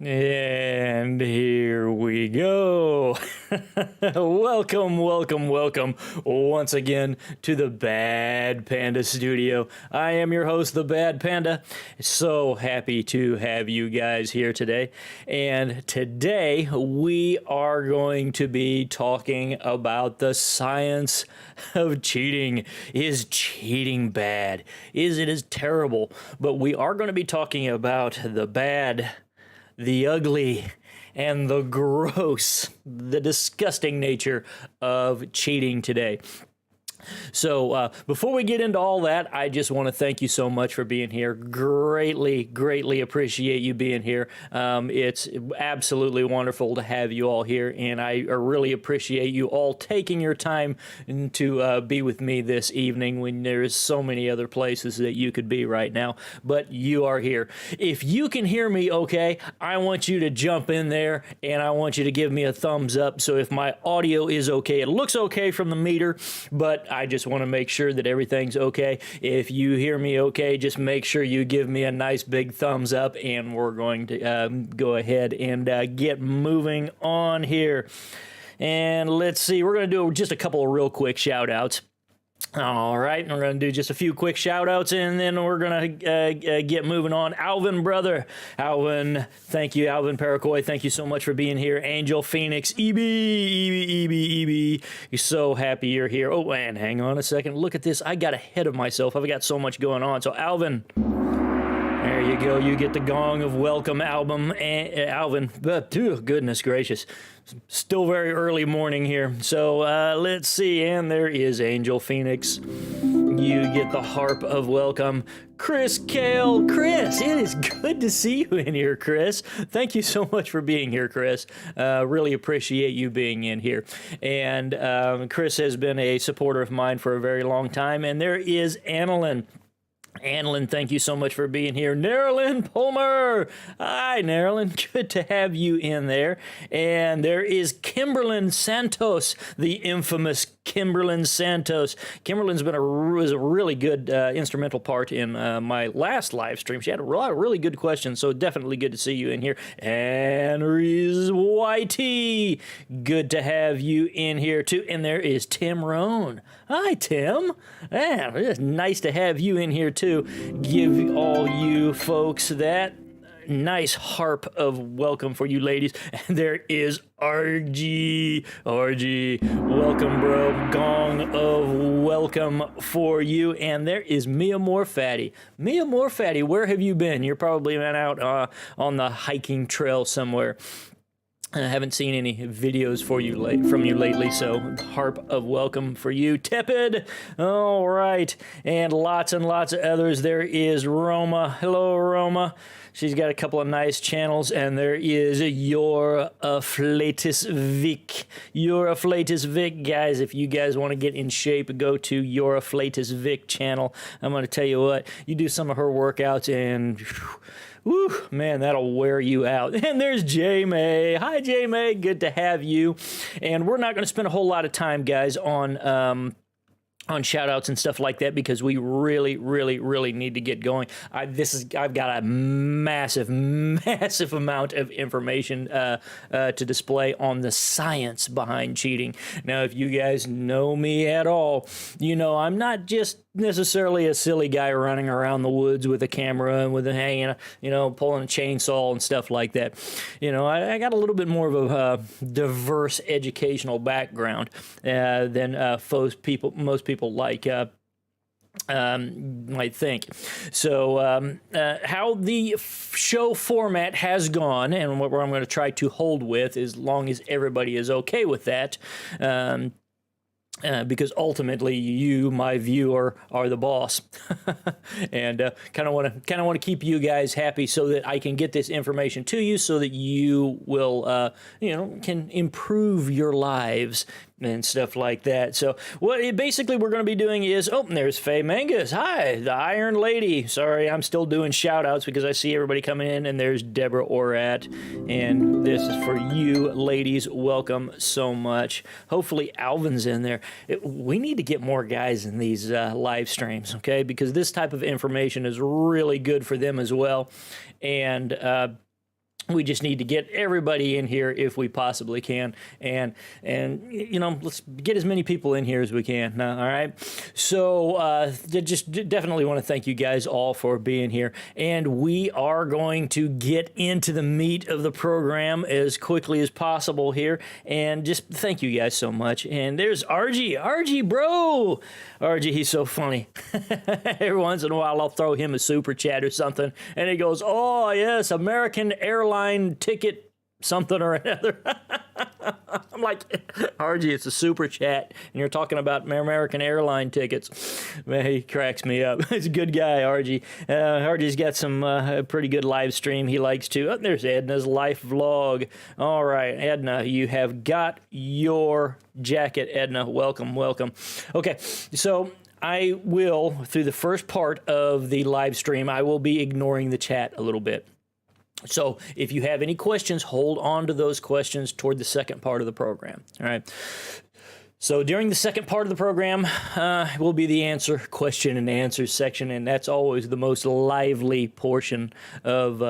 And here we go. Welcome once again to the Bad Panda Studio. I am your host, the Bad Panda. So happy to have you guys here today. And today we are going to be talking about the science of cheating. Is cheating bad? Is it terrible? But we are going to be talking about the bad, the ugly, and the gross, the disgusting nature of cheating today. So before we get into all that, I just want to thank you so much for being here. Greatly appreciate you being here. It's absolutely wonderful to have you all here, and I really appreciate you all taking your time to be with me this evening when there's so many other places that you could be right now, but you are here. If you can hear me okay, I want you to jump in there, and I want you to give me a thumbs up. So if my audio is okay, it looks okay from the meter, but I just want to make sure that everything's okay. If you hear me okay, just make sure you give me a nice big thumbs up, and we're going to go ahead and get moving on here. And let's see, we're going to do just a couple of real quick shout outs. All right, we're going to do just a few quick shout outs, and then we're going to get moving on. Alvin, brother. Alvin, thank you. Alvin Paracoy, thank you so much for being here. Angel Phoenix, EB. You're so happy you're here. Oh, and hang on a second. Look at this. I got ahead of myself. I've got so much going on. So, Alvin, there you go. You get the gong of welcome, Alvin. But, goodness gracious. Still very early morning here. So let's see. And there is Angel Phoenix. You get the harp of welcome. Chris Kale. Chris, it is good to see you in here, Chris. Thank you so much for being here, Chris. Really appreciate you being in here. And Chris has been a supporter of mine for a very long time. And there is Annalyn. Annalyn, thank you so much for being here. Nerlyn Palmer. Hi, Nerlyn. Good to have you in there. And there is Kimberlyn Santos, the infamous Kimberlyn Santos. Kimberlyn's was a really good instrumental part in my last live stream. She had a lot of really good questions, so definitely good to see you in here. And Reese Whitey. Good to have you in here, too. And there is Tim Rohn. Hi, Tim. Man, it's nice to have you in here, too. Give all you folks that nice harp of welcome for you ladies. And there is RG. Welcome, bro. Gong of welcome for you. And there is Mia Morfatty. Mia Morfatty, where have you been? You're probably been out on the hiking trail somewhere. I haven't seen any videos from you lately, so harp of welcome for you. Tepid, all right, and lots of others. There is Roma. Hello, Roma. She's got a couple of nice channels, and there is Your Afflatus Vic. Your Afflatus Vic, guys. If you guys want to get in shape, go to Your Afflatus Vic channel. I'm going to tell you what, you do some of her workouts, and woo, man, that'll wear you out. And there's J May. Hi, J May. Good to have you. And we're not going to spend a whole lot of time, guys, on shout outs and stuff like that, because we really need to get going. I've got a massive amount of information to display on the science behind cheating. Now, if you guys know me at all, you know I'm not just necessarily a silly guy running around the woods with a camera and with a hanging, pulling a chainsaw and stuff like that. I got a little bit more of a diverse educational background than most people like might think. So how the show format has gone, and what I'm going to try to hold with, as long as everybody is okay with that, because ultimately you, my viewer, are the boss, and kind of want to keep you guys happy so that I can get this information to you, so that you will, can improve your lives and stuff like that. So what basically we're going to be doing is, there's Faye Mangus. Hi, the Iron Lady. Sorry, I'm still doing shout outs because I see everybody coming in, and there's Deborah Orat, and this is for you ladies. Welcome so much. Hopefully Alvin's in there. We need to get more guys in these live streams, okay? Because this type of information is really good for them as well. And We just need to get everybody in here if we possibly can, and you know, let's get as many people in here as we can. All right. So just definitely want to thank you guys all for being here, and we are going to get into the meat of the program as quickly as possible here. And just thank you guys so much. And there's RG, bro. RG, he's so funny. Every once in a while, I'll throw him a super chat or something, and he goes, "Oh yes, American Airlines ticket something or another." I'm like, RG, it's a super chat, and you're talking about American airline tickets. Man, he cracks me up. He's a good guy, RG. RG's got some pretty good live stream he likes to. Oh, there's Edna's life vlog. All right, Edna, you have got your jacket. Edna, welcome. Okay, so I will, through the first part of the live stream, I will be ignoring the chat a little bit. So if you have any questions, hold on to those questions toward the second part of the program. All right. So during the second part of the program will be the question and answer section, and that's always the most lively portion of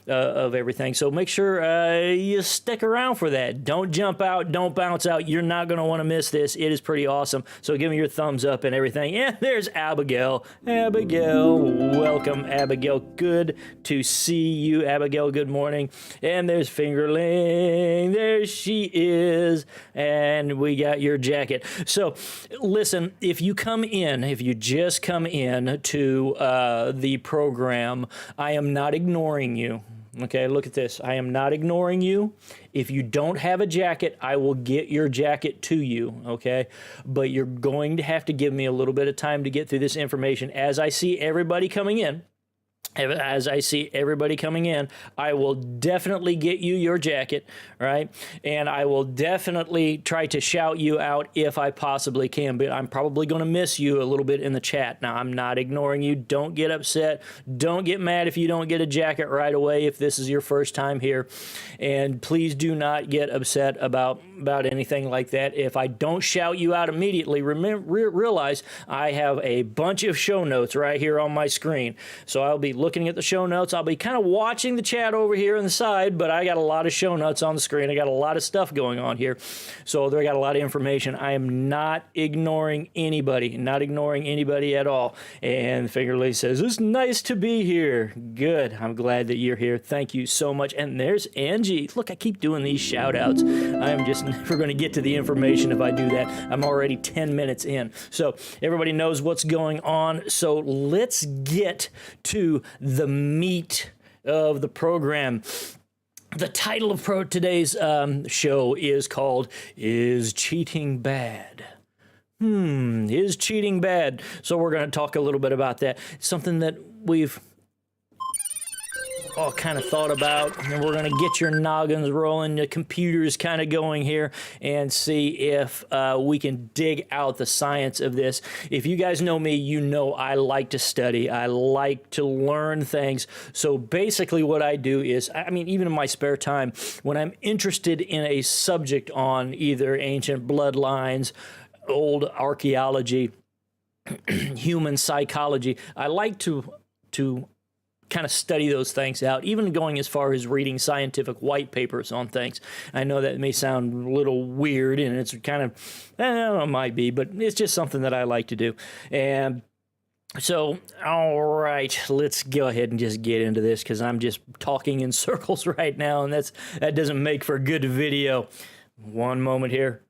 everything. So make sure you stick around for that. Don't jump out, don't bounce out. You're not going to want to miss this. It is pretty awesome. So give me your thumbs up and everything. And there's Abigail. Abigail, welcome, Abigail. Good to see you, Abigail. Good morning. And there's Fingerling. There she is. And we got your jacket. So listen, if you just come in to the program, I am not ignoring you. Okay, look at this. I am not ignoring you. If you don't have a jacket, I will get your jacket to you, okay? But you're going to have to give me a little bit of time to get through this information. As I see everybody coming in, I will definitely get you your jacket, right? And I will definitely try to shout you out if I possibly can, but I'm probably going to miss you a little bit in the chat. Now, I'm not ignoring you. Don't get upset. Don't get mad if you don't get a jacket right away if this is your first time here. And please do not get upset about anything like that. If I don't shout you out immediately, realize I have a bunch of show notes right here on my screen. So I'll be looking at the show notes. I'll be kind of watching the chat over here on the side, but I got a lot of show notes on the screen. I got a lot of stuff going on here. So they got a lot of information. I am not ignoring anybody, at all. And Fingerly says, "It's nice to be here." Good. I'm glad that you're here. Thank you so much. And there's Angie. Look, I keep doing these shout outs. I am just never going to get to the information if I do that. I'm already 10 minutes in. So everybody knows what's going on. So let's get to the meat of the program. The title of today's show is called "Is Cheating Bad?" Is cheating bad? So we're going to talk a little bit about that. Something that we've all kind of thought about, and we're going to get your noggins rolling, the computers kind of going here, and see if we can dig out the science of this. If you guys know me, you know I like to study. I like to learn things. So basically what I do is, I mean, even in my spare time, when I'm interested in a subject on either ancient bloodlines, old archaeology, human psychology, I like to kind of study those things out, even going as far as reading scientific white papers on things. I know that may sound a little weird, and it's kind of, I don't know, it might be, but it's just something that I like to do. And so, all right, let's go ahead and just get into this, because I'm just talking in circles right now, and that doesn't make for good video. One moment here.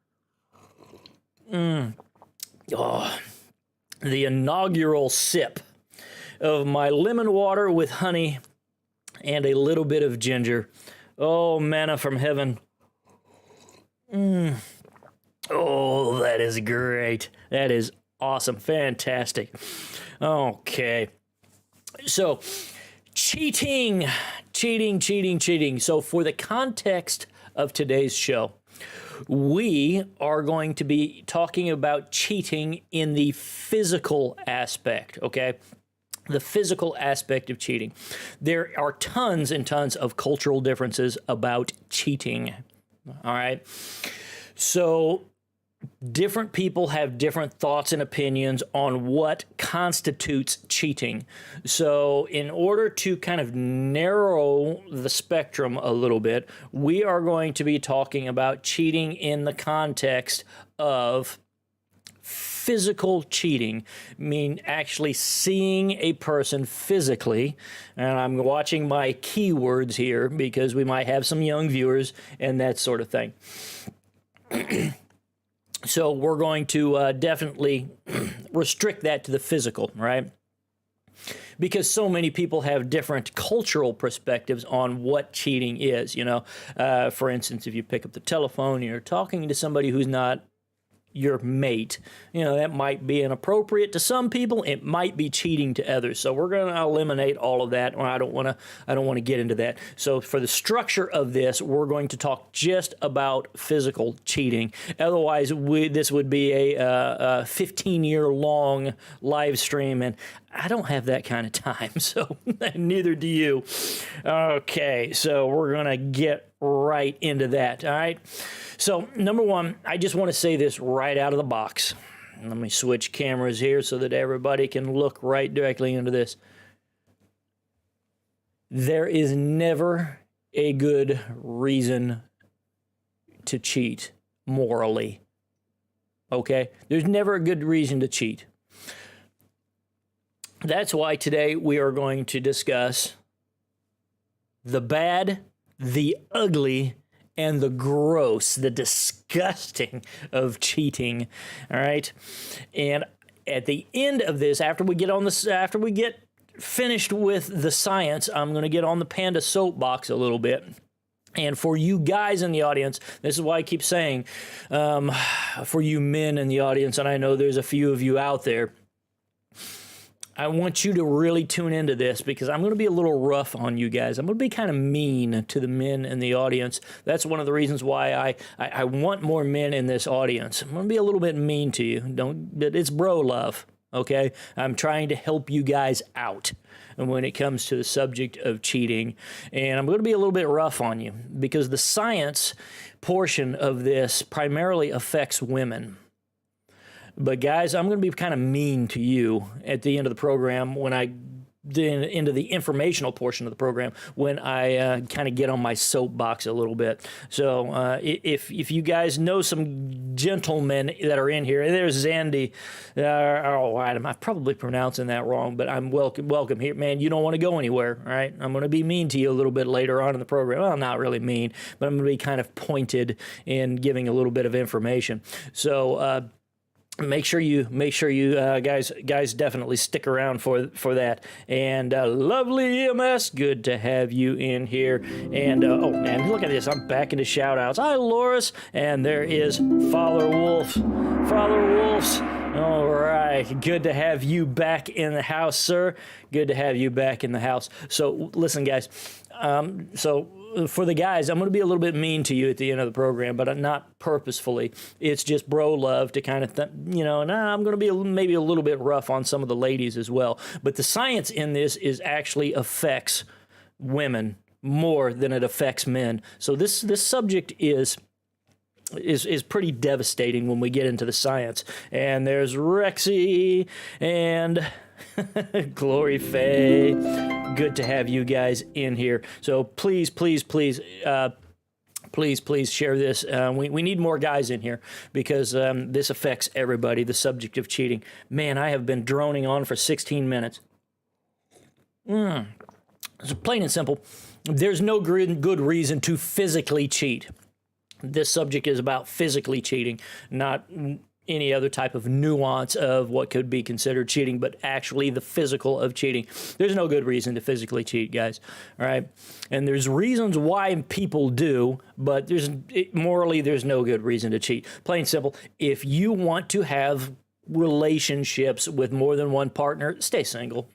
Oh, the inaugural sip of my lemon water with honey and a little bit of ginger. Oh, manna from heaven. Oh, that is great. That is awesome. Fantastic. Okay. So, cheating. So, for the context of today's show, we are going to be talking about cheating in the physical aspect, okay? The physical aspect of cheating. There are tons and tons of cultural differences about cheating, all right? So different people have different thoughts and opinions on what constitutes cheating. So in order to kind of narrow the spectrum a little bit, we are going to be talking about cheating in the context of physical cheating, mean actually seeing a person physically. And I'm watching my keywords here because we might have some young viewers and that sort of thing. So we're going to definitely restrict that to the physical, right? Because so many people have different cultural perspectives on what cheating is, you know. For instance, if you pick up the telephone and you're talking to somebody who's not your mate, you know, that might be inappropriate to some people. It might be cheating to others. So we're going to eliminate all of that. Well, I don't want to get into that. So for the structure of this, we're going to talk just about physical cheating. Otherwise, this would be a 15-year-long live stream, and I don't have that kind of time, so neither do you. Okay, so we're going to get right into that, all right? So, number one, I just want to say this right out of the box. Let me switch cameras here so that everybody can look right directly into this. There is never a good reason to cheat morally, okay? There's never a good reason to cheat. That's why today we are going to discuss the bad, the ugly, and the gross, the disgusting of cheating. All right. And at the end of this, after we get finished with the science, I'm going to get on the panda soapbox a little bit. And for you guys in the audience, this is why I keep saying, for you men in the audience, and I know there's a few of you out there, I want you to really tune into this because I'm going to be a little rough on you guys. I'm going to be kind of mean to the men in the audience. That's one of the reasons why I want more men in this audience. I'm going to be a little bit mean to you. It's bro love, okay? I'm trying to help you guys out when it comes to the subject of cheating. And I'm going to be a little bit rough on you because the science portion of this primarily affects women. But guys, I'm going to be kind of mean to you at the end of the program when I into the informational portion of the program when I kind of get on my soapbox a little bit. So if you guys know some gentlemen that are in here, and there's Zandy. I'm probably pronouncing that wrong, but I'm welcome here, man. You don't want to go anywhere, all right? I'm going to be mean to you a little bit later on in the program. Well, not really mean, but I'm going to be kind of pointed in giving a little bit of information. So. Make sure you guys definitely stick around for that. And lovely EMS, good to have you in here. And oh man, look at this, I'm back into shout outs. Hi Loris, and there is Father Wolf. All right, good to have you back in the house, sir. Good to have you back in the house. So listen guys, for the guys, I'm going to be a little bit mean to you at the end of the program, but not purposefully. It's just bro love to kind of, I'm going to be maybe a little bit rough on some of the ladies as well. But the science in this is actually affects women more than it affects men. So this subject is pretty devastating when we get into the science. And there's Rexy and Glory Faye. Good to have you guys in here. So please share this. We need more guys in here because this affects everybody, the subject of cheating. Man, I have been droning on for 16 minutes. So plain and simple, there's no good reason to physically cheat. This subject is about physically cheating, not any other type of nuance of what could be considered cheating, but actually the physical of cheating. There's no good reason to physically cheat, guys. All right. And there's reasons why people do, but morally, there's no good reason to cheat. Plain simple. If you want to have relationships with more than one partner, stay single.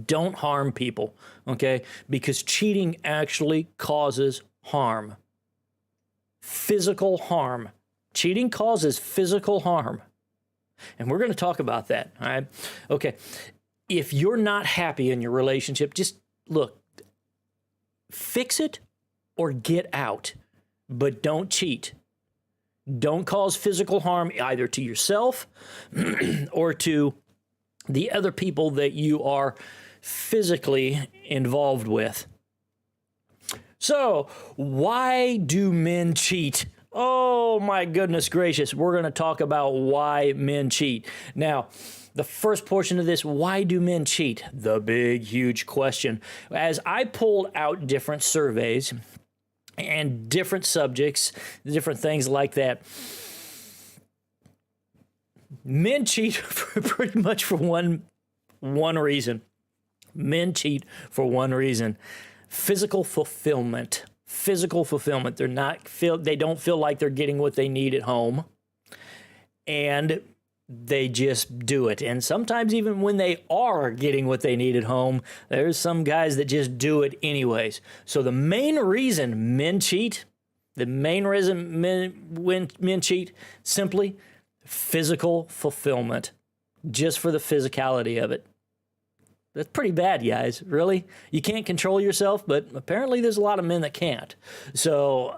Don't harm people, okay? Because cheating actually causes harm. Physical harm. Cheating causes physical harm. And we're going to talk about that, all right? Okay. If you're not happy in your relationship, just look, fix it or get out, but don't cheat. Don't cause physical harm either to yourself or to the other people that you are physically involved with. So, why do men cheat? Oh my goodness gracious. We're going to talk about why men cheat. Now, the first portion of this, why do men cheat? The big, huge question. As I pulled out different surveys and different subjects, different things like that, men cheat pretty much for one reason. Men cheat for one reason. Physical fulfillment. Physical fulfillment. They don't feel like they're getting what they need at home. And they just do it. And sometimes even when they are getting what they need at home, there's some guys that just do it anyways. So the main reason men cheat, men cheat, simply physical fulfillment. Just for the physicality of it. That's pretty bad, guys. Really? You can't control yourself, but apparently there's a lot of men that can't. So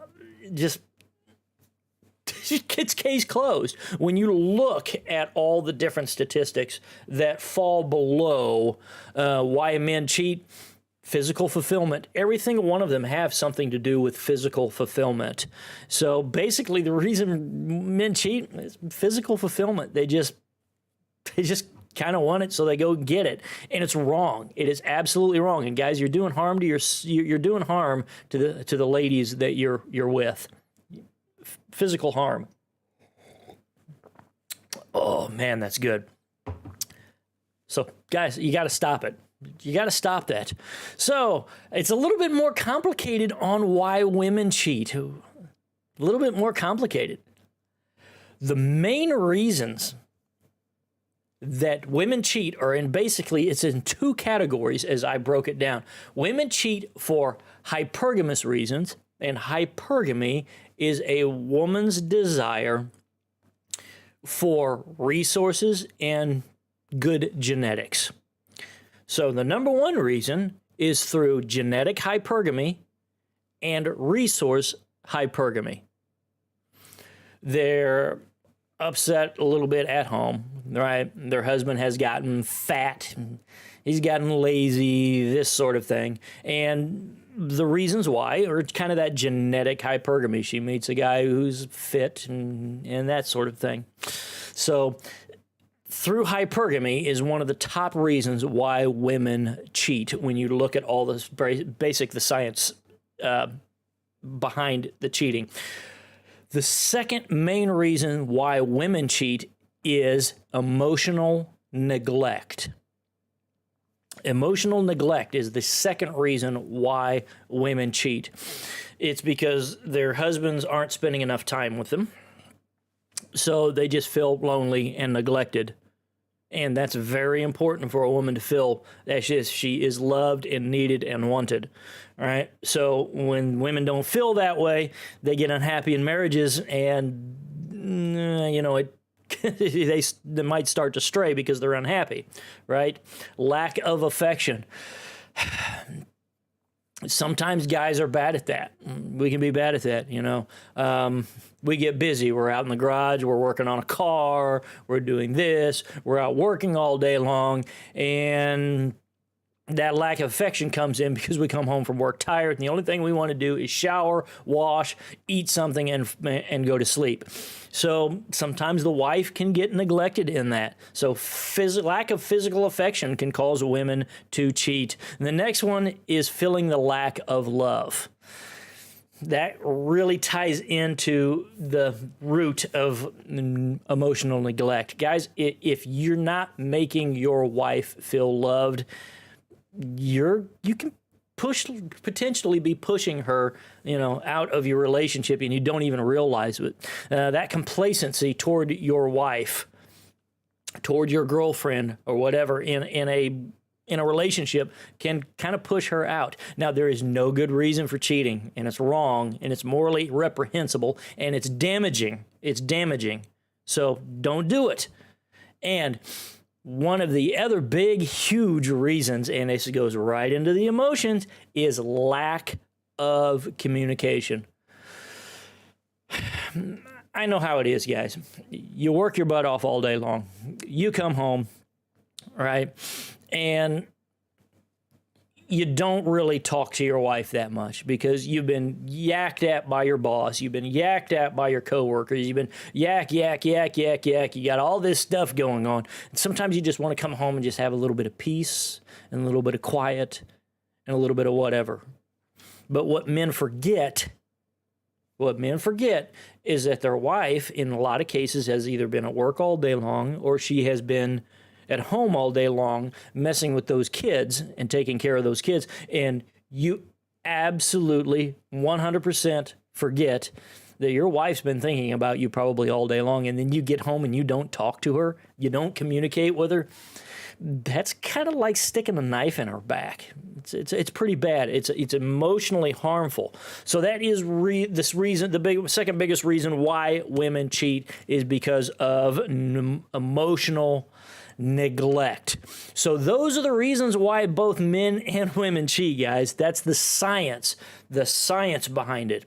just it's case closed. When you look at all the different statistics that fall below why men cheat, physical fulfillment, every single one of them have something to do with physical fulfillment. So basically the reason men cheat is physical fulfillment. They just kind of want it, so they go get it, and it's wrong. It is absolutely wrong. And guys, you're doing harm to you're doing harm to the ladies that you're with. Physical harm. Oh man, that's good. So guys, you got to stop it. You got to stop that. So it's a little bit more complicated on why women cheat. A little bit more complicated. The main reasons that women cheat are it's in two categories as I broke it down. Women cheat for hypergamous reasons, and hypergamy is a woman's desire for resources and good genetics. So the number one reason is through genetic hypergamy and resource hypergamy. They're upset a little bit at home, right? Their husband has gotten fat, he's gotten lazy, this sort of thing. And the reasons why are kind of that genetic hypergamy. She meets a guy who's fit and that sort of thing. So through hypergamy is one of the top reasons why women cheat when you look at all this the science behind the cheating. The second main reason why women cheat is emotional neglect. Emotional neglect is the second reason why women cheat. It's because their husbands aren't spending enough time with them, so they just feel lonely and neglected. And that's very important for a woman to feel that she is loved and needed and wanted. All right. So when women don't feel that way, they get unhappy in marriages, and they might start to stray because they're unhappy. Right. Lack of affection. Sometimes guys are bad at that. We can be bad at that, we get busy. We're out in the garage. We're working on a car. We're doing this. We're out working all day long. And that lack of affection comes in because we come home from work tired. And the only thing we want to do is shower, wash, eat something, and go to sleep. So sometimes the wife can get neglected in that. So lack of physical affection can cause women to cheat. And the next one is feeling the lack of love. That really ties into the root of emotional neglect. Guys, if you're not making your wife feel loved, you can potentially be pushing her, out of your relationship, and you don't even realize it. That complacency toward your wife, toward your girlfriend, or whatever in a relationship can kind of push her out. Now, there is no good reason for cheating, and it's wrong, and it's morally reprehensible, and it's damaging. It's damaging. So don't do it. And one of the other big, huge reasons, and this goes right into the emotions, is lack of communication. I know how it is, guys. You work your butt off all day long. You come home, right? And you don't really talk to your wife that much because you've been yacked at by your boss. You've been yacked at by your coworkers. You've been yak. You got all this stuff going on. And sometimes you just want to come home and just have a little bit of peace and a little bit of quiet and a little bit of whatever. But what men forget is that their wife, in a lot of cases, has either been at work all day long or she has been at home all day long messing with those kids and taking care of those kids. And you absolutely 100% forget that your wife's been thinking about you probably all day long. And then you get home and you don't talk to her. You don't communicate with her. That's kind of like sticking a knife in her back. It's pretty bad. It's emotionally harmful. So that is this reason. The second biggest reason why women cheat is because of emotional neglect. So those are the reasons why both men and women cheat, guys. That's the science behind it.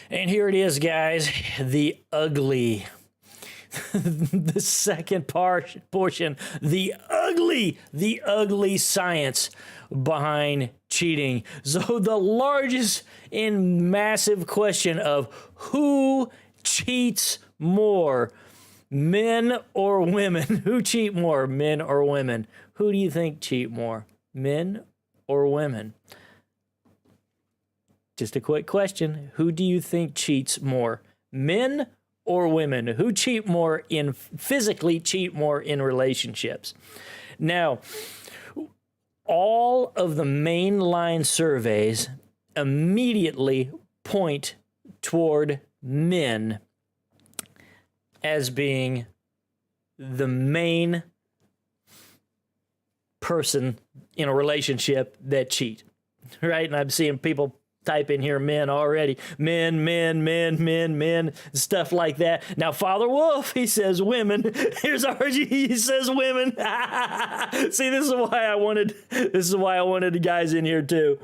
And here it is, guys, the ugly. The second portion, the ugly science behind cheating. So the largest and massive question of who cheats more, men or women? Who cheat more, men or women? Who do you think cheat more, men or women? Just a quick question. Who do you think cheats more, men or women? Who cheat more physically cheat more in relationships? Now, all of the mainline surveys immediately point toward men as being the main person in a relationship that cheat, right? And I'm seeing people type in here men already. Men, stuff like that. Now, Father Wolf, he says women. Here's RG, he says women. See, this is why I wanted the guys in here too.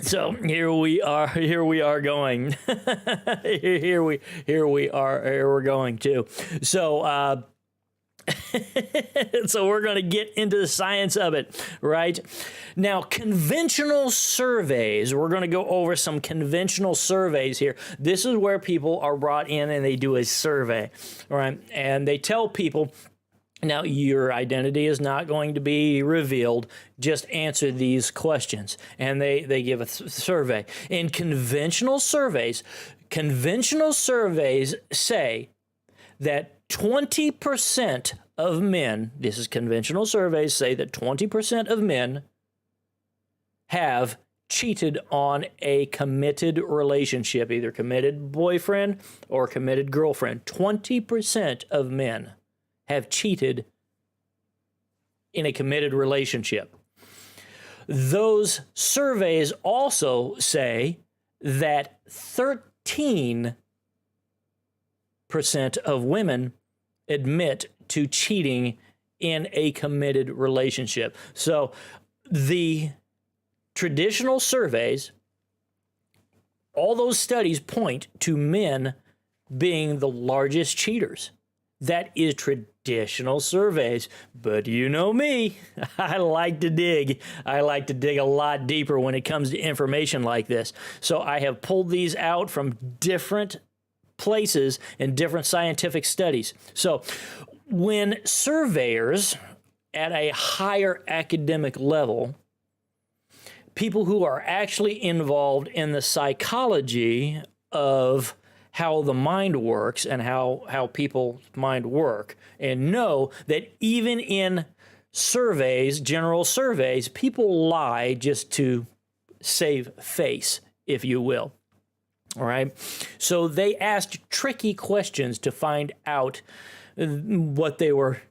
So here we are going. here we're going too. So so we're going to get into the science of it, right? Now, conventional surveys, we're going to go over some conventional surveys here. This is where people are brought in and they do a survey, right? And they tell people, now, your identity is not going to be revealed. Just answer these questions. And they give a survey. In conventional surveys say that 20% of men, this is conventional surveys, say that 20% of men have cheated on a committed relationship, either committed boyfriend or committed girlfriend. 20% of men have cheated in a committed relationship. Those surveys also say that 13% of women admit to cheating in a committed relationship. So the traditional surveys, all those studies point to men being the largest cheaters. That is traditional surveys. But you know me, I like to dig. I like to dig a lot deeper when it comes to information like this. So I have pulled these out from different places and different scientific studies. So when surveyors at a higher academic level, people who are actually involved in the psychology of how the mind works and how people's mind work, and know that even in surveys, general surveys, people lie just to save face, if you will. All right. So they asked tricky questions to find out what they were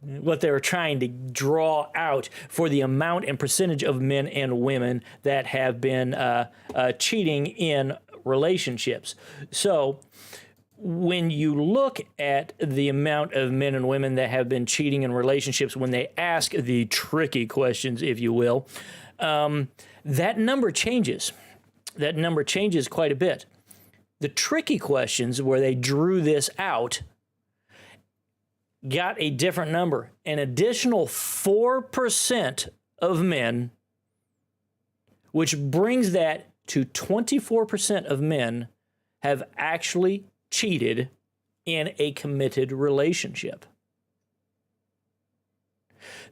trying to draw out for the amount and percentage of men and women that have been cheating in relationships. So when you look at the amount of men and women that have been cheating in relationships, when they ask the tricky questions, if you will, that number changes. That number changes quite a bit. The tricky questions where they drew this out got a different number. An additional 4% of men, which brings that to 24% of men have actually cheated in a committed relationship.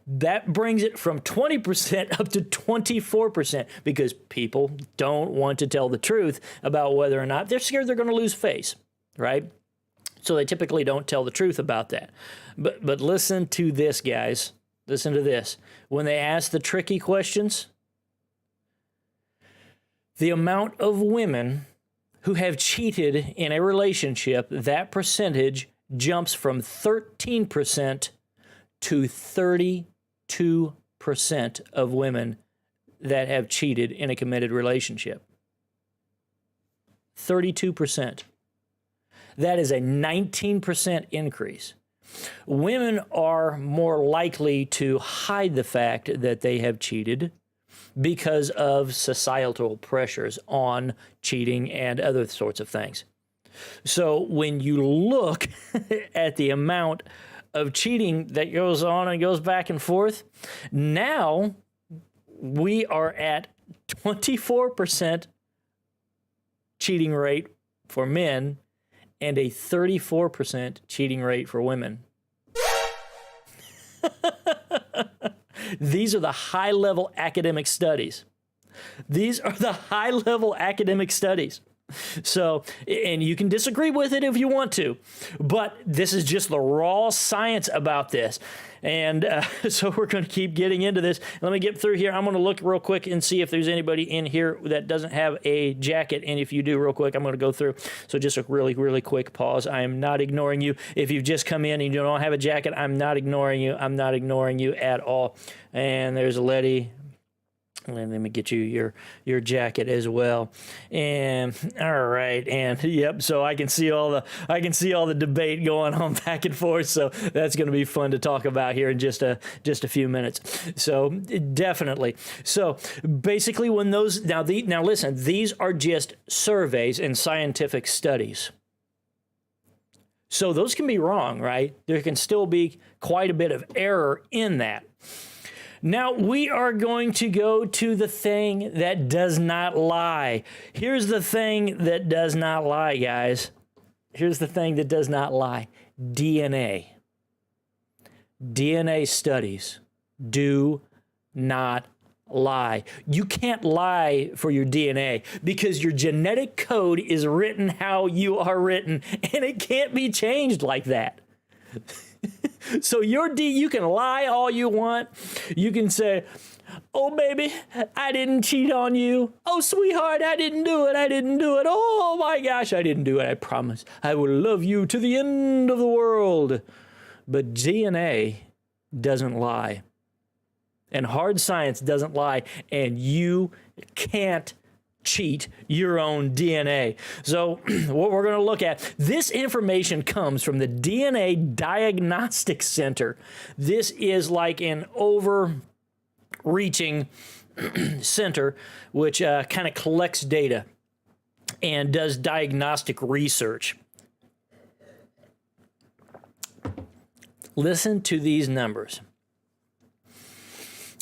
That brings it from 20% up to 24% because people don't want to tell the truth about whether or not they're scared they're going to lose face, right? So they typically don't tell the truth about that. But listen to this, guys. Listen to this. When they ask the tricky questions, the amount of women who have cheated in a relationship, that percentage jumps from 13% to 32% of women that have cheated in a committed relationship. 32%. That is a 19% increase. Women are more likely to hide the fact that they have cheated because of societal pressures on cheating and other sorts of things. So when you look at the amount of cheating that goes on and goes back and forth, now we are at 24% cheating rate for men and a 34% cheating rate for women. These are the high-level academic studies. These are the high-level academic studies. So, and you can disagree with it if you want to, but this is just the raw science about this. And so we're going to keep getting into this. Let me get through here. I'm going to look real quick and see if there's anybody in here that doesn't have a jacket. And if you do, real quick, I'm going to go through. So just a really, really quick pause. I am not ignoring you. If you've just come in and you don't have a jacket, I'm not ignoring you. I'm not ignoring you at all. And there's a Letty. Let me get you your jacket as well. And all right, and yep. So I can see all the debate going on back and forth. So that's going to be fun to talk about here in just a few minutes. So definitely. So basically, when those now listen, these are just surveys and scientific studies. So those can be wrong, right? There can still be quite a bit of error in that. Now, we are going to go to the thing that does not lie. Here's the thing that does not lie, guys. Here's the thing that does not lie. DNA. DNA studies do not lie. You can't lie for your DNA because your genetic code is written how you are written, and it can't be changed like that. So you can lie all you want. You can say, oh, baby, I didn't cheat on you. Oh, sweetheart, I didn't do it. I didn't do it. Oh, my gosh, I didn't do it. I promise. I will love you to the end of the world. But DNA doesn't lie. And hard science doesn't lie. And you can't cheat your own DNA. So what we're going to look at, this information comes from the DNA Diagnostic Center. This is like an overreaching center which kind of collects data and does diagnostic research. Listen to these numbers.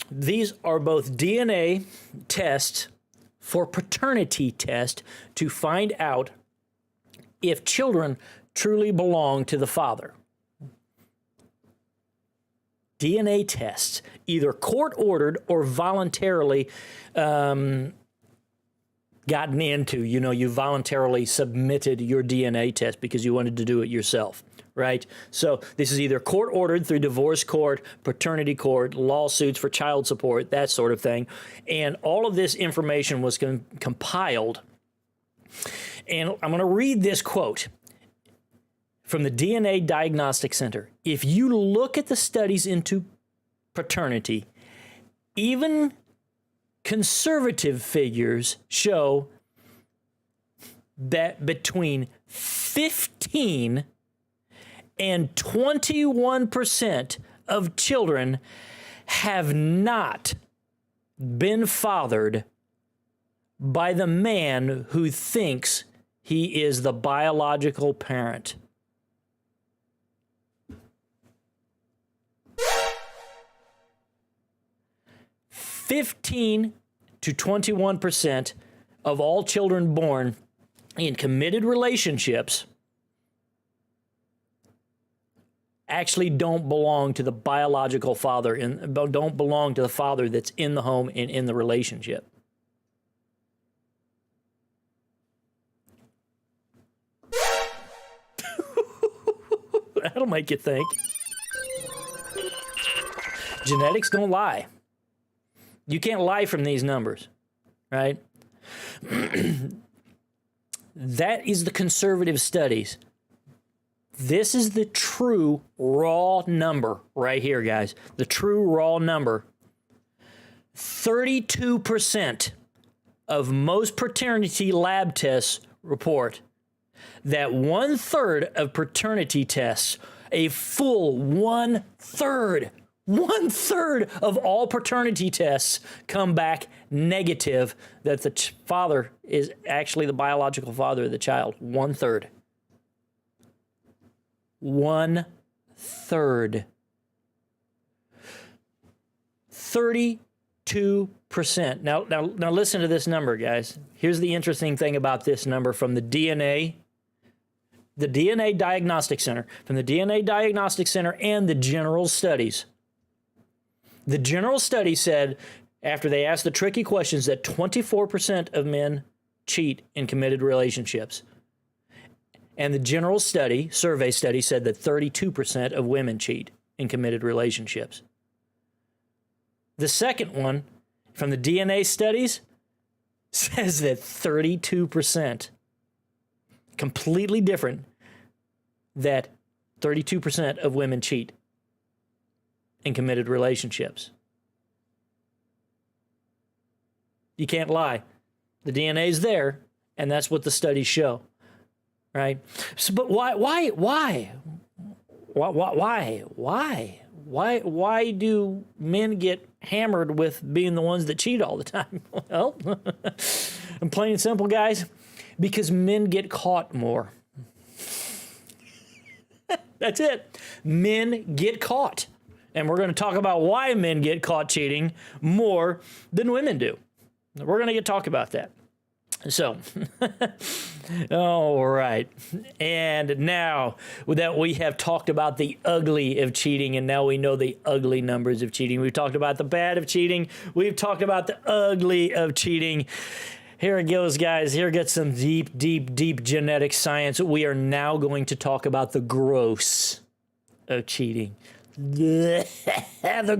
These are both DNA tests for paternity test to find out if children truly belong to the father. DNA tests, either court-ordered or voluntarily gotten into. You know, you voluntarily submitted your DNA test because you wanted to do it yourself, right? So this is either court-ordered through divorce court, paternity court, lawsuits for child support, that sort of thing. And all of this information was compiled. And I'm going to read this quote from the DNA Diagnostic Center. If you look at the studies into paternity, even conservative figures show that between 15 and 21% of children have not been fathered by the man who thinks He is the biological parent. (15 to 21% of all children born in committed relationships actually don't belong to the biological father and don't belong to the father that's in the home and in the relationship. That'll make you think. Genetics don't lie. You can't lie from these numbers, right? That is the conservative studies. This is the true raw number right here, guys. The true raw number. 32% of most paternity lab tests report that 1/3 of paternity tests, a full 1/3 of all paternity tests come back negative, that the father is actually the biological father of the child. 1/3. 1/3. 32%. Now listen to this number, guys. Here's the interesting thing about this number from the DNA Diagnostic Center, from the DNA Diagnostic Center and the General Studies. The General Study said, after they asked the tricky questions, that 24% of men cheat in committed relationships. And the General Study, survey study, said that 32% of women cheat in committed relationships. The second one, from the DNA studies, says that 32%, completely different, that 32% of women cheat in committed relationships. You can't lie. The DNA's there, and that's what the studies show, right? So, but why do men get hammered with being the ones that cheat all the time? Well, I'm plain and simple, guys, because men get caught more. That's it. Men get caught. And we're going to talk about why men get caught cheating more than women do. We're going to talk about that. So, all right. And now that we have talked about the ugly of cheating, and now we know the ugly numbers of cheating. We've talked about the bad of cheating. We've talked about the ugly of cheating. Here it goes, guys. Here gets some deep, deep, deep genetic science. We are now going to talk about the gross of cheating. The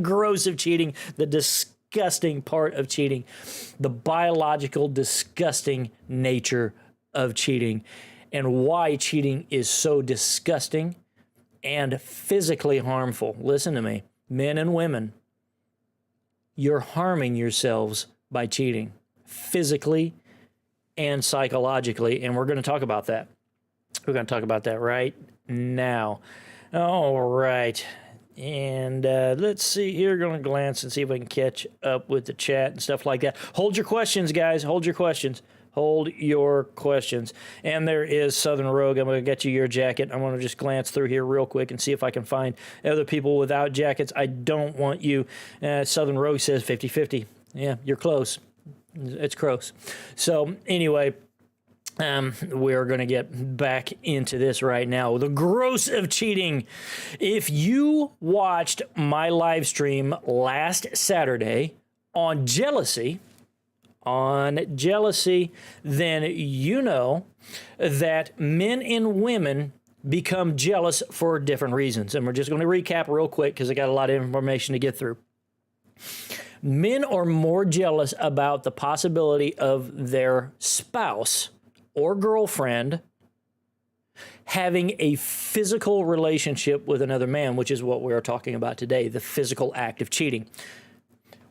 gross of cheating, the disgusting part of cheating, the biological disgusting nature of cheating, and why cheating is so disgusting and physically harmful. Listen to me, men and women, you're harming yourselves by cheating, physically and psychologically, and we're going to talk about that. We're going to talk about that right now. All right. And let's see here. Going to glance and see if I can catch up with the chat and stuff like that. Hold your questions, guys. Hold your questions. Hold your questions. And there is Southern Rogue. I'm going to get you your jacket. I'm going to just glance through here real quick and see if I can find other people without jackets. I don't want you. Southern Rogue says 50-50. Yeah, you're close. It's close. So anyway, we're going to get back into this right now. The gross of cheating. If you watched my live stream last Saturday on jealousy, then you know that men and women become jealous for different reasons. And we're just going to recap real quick because I got a lot of information to get through. Men are more jealous about the possibility of their spouse or girlfriend having a physical relationship with another man, which is what we're talking about today, the physical act of cheating.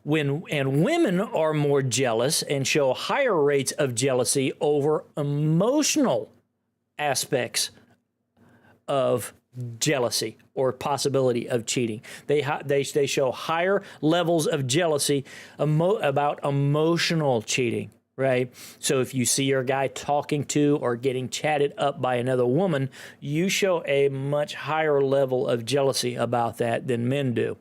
And women are more jealous and show higher rates of jealousy over emotional aspects of jealousy or possibility of cheating. They show higher levels of jealousy about emotional cheating. right? So if you see your guy talking to or getting chatted up by another woman, you show a much higher level of jealousy about that than men do,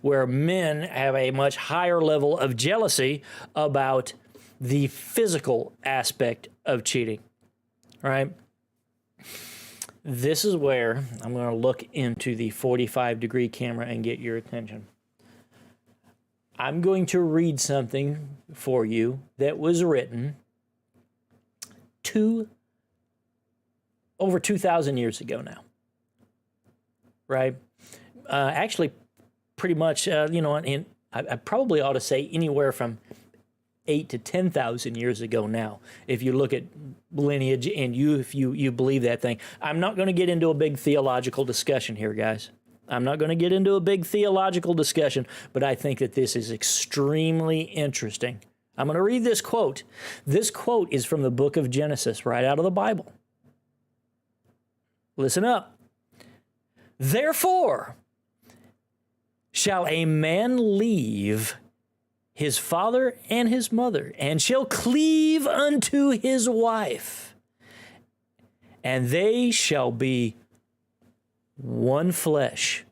where men have a much higher level of jealousy about the physical aspect of cheating, right? This is where I'm going to look into the 45-degree camera and get your attention. I'm going to read something for you that was written over 2,000 years ago now, right? Actually, pretty much, you know, I probably ought to say anywhere from 8 to 10,000 years ago now, if you look at lineage and if you believe that thing. I'm not going to get into a big theological discussion here, guys. I'm not going to get into a big theological discussion, but I think that this is extremely interesting. I'm going to read this quote. This quote is from the book of Genesis, right out of the Bible. Listen up. Therefore, shall a man leave his father and his mother, and shall cleave unto his wife, and they shall be one flesh.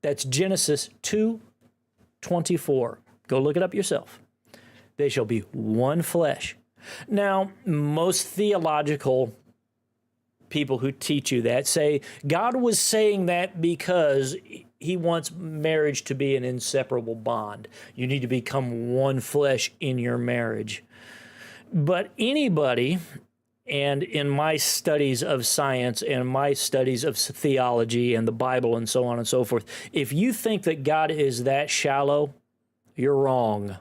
That's Genesis 2:24. Go look it up yourself. They shall be one flesh. Now, most theological people who teach you that say God was saying that because he wants marriage to be an inseparable bond. You need to become one flesh in your marriage. But anybody, and in my studies of science and my studies of theology and the Bible and so on and so forth, if you think that God is that shallow, you're wrong.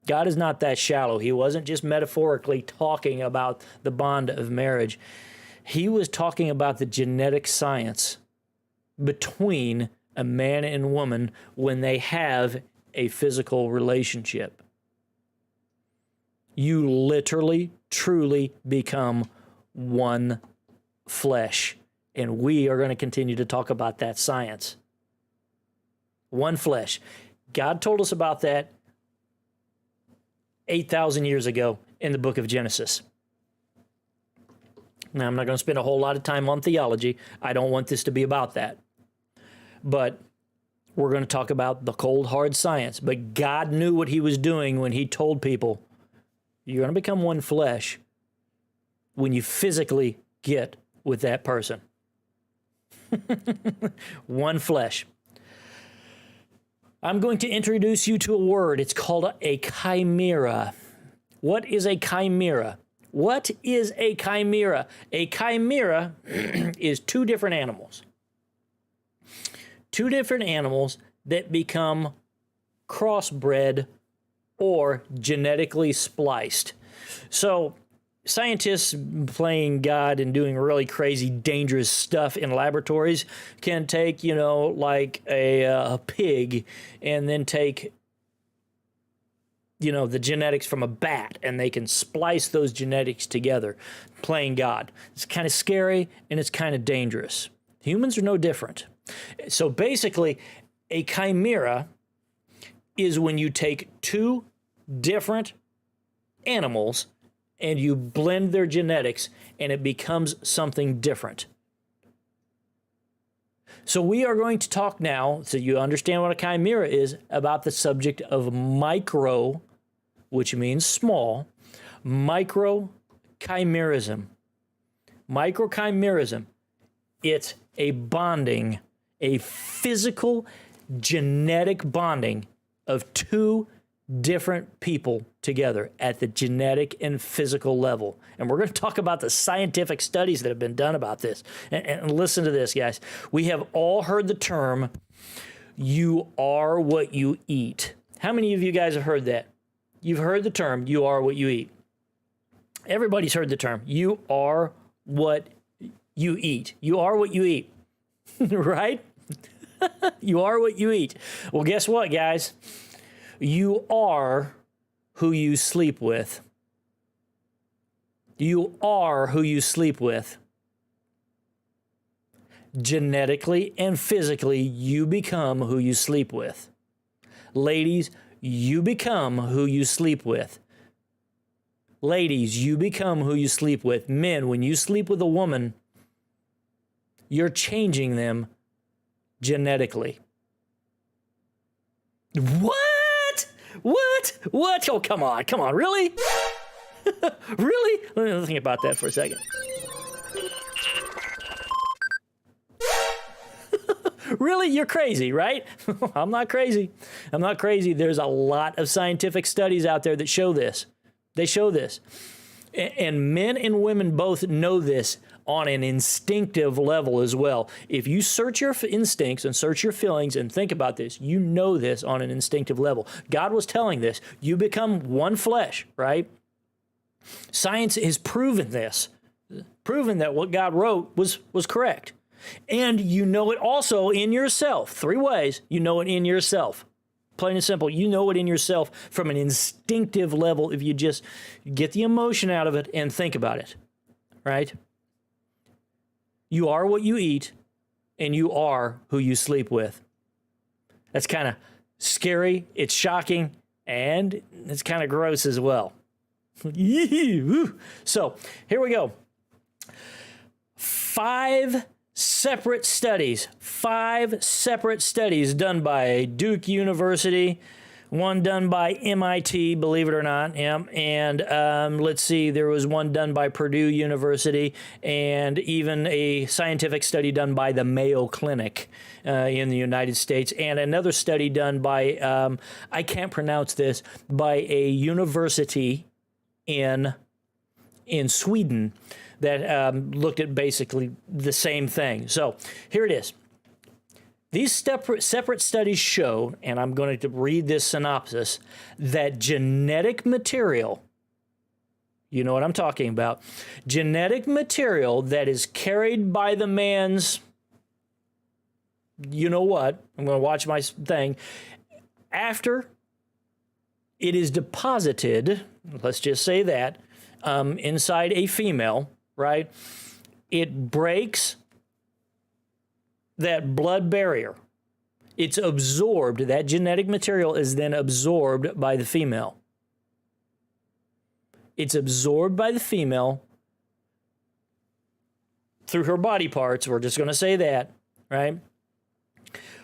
God is not that shallow. He wasn't just metaphorically talking about the bond of marriage. He was talking about the genetic science between a man and woman when they have a physical relationship. You literally, truly become one flesh. And we are going to continue to talk about that science. One flesh. God told us about that 8,000 years ago in the book of Genesis. Now, I'm not going to spend a whole lot of time on theology. I don't want this to be about that. But we're going to talk about the cold, hard science. But God knew what he was doing when he told people, you're going to become one flesh when you physically get with that person. One flesh. I'm going to introduce you to a word. It's called a chimera. What is a chimera? What is a chimera? A chimera is two different animals. Two different animals that become crossbred or genetically spliced. So scientists playing God and doing really crazy, dangerous stuff in laboratories can take, you know, like a pig and then take, you know, the genetics from a bat, and they can splice those genetics together, playing God. It's kind of scary and it's kind of dangerous. Humans are no different. So basically, a chimera is when you take two different animals and you blend their genetics and it becomes something different. So we are going to talk now, so you understand what a chimera is, about the subject of micro, which means small, microchimerism. Microchimerism, it's a bonding, a physical genetic bonding of two different people together at the genetic and physical level. And we're going to talk about the scientific studies that have been done about this. And listen to this, guys. We have all heard the term, you are what you eat. How many of you guys have heard that? You've heard the term, you are what you eat. Everybody's heard the term, you are what you eat. You are what you eat, right? You are what you eat. Well, guess what, guys? You are who you sleep with. You are who you sleep with. Genetically and physically, you become who you sleep with. Ladies, you become who you sleep with. Ladies, you become who you sleep with. Men, when you sleep with a woman, you're changing them genetically. What? What? Oh, come on, really? Really? Let me think about that for a second. Really? You're crazy, right? I'm not crazy. There's a lot of scientific studies out there that show this. They show this. And men and women both know this on an instinctive level as well. If you search your instincts and search your feelings and think about this, you know this on an instinctive level. God was telling this. You become one flesh, right? Science has proven this, proven that what God wrote was correct. And you know it also in yourself. 3 ways you know it in yourself. Plain and simple, you know it in yourself from an instinctive level if you just get the emotion out of it and think about it, right? You are what you eat, and you are who you sleep with. That's kind of scary, it's shocking, and it's kind of gross as well. So, here we go. 5 separate studies done by Duke University, one done by MIT, believe it or not, and let's see, there was one done by Purdue University, and even a scientific study done by the Mayo Clinic in the United States, and another study done by, I can't pronounce this, by a university in Sweden that looked at basically the same thing. So here it is. These separate studies show, and I'm going to read this synopsis, that genetic material, you know what I'm talking about, genetic material that is carried by the man's, you know what, I'm going to watch my thing, after it is deposited, let's just say that, inside a female, right? It breaks that blood barrier. It's absorbed. That genetic material is then absorbed by the female. It's absorbed by the female through her body parts. We're just going to say that, right?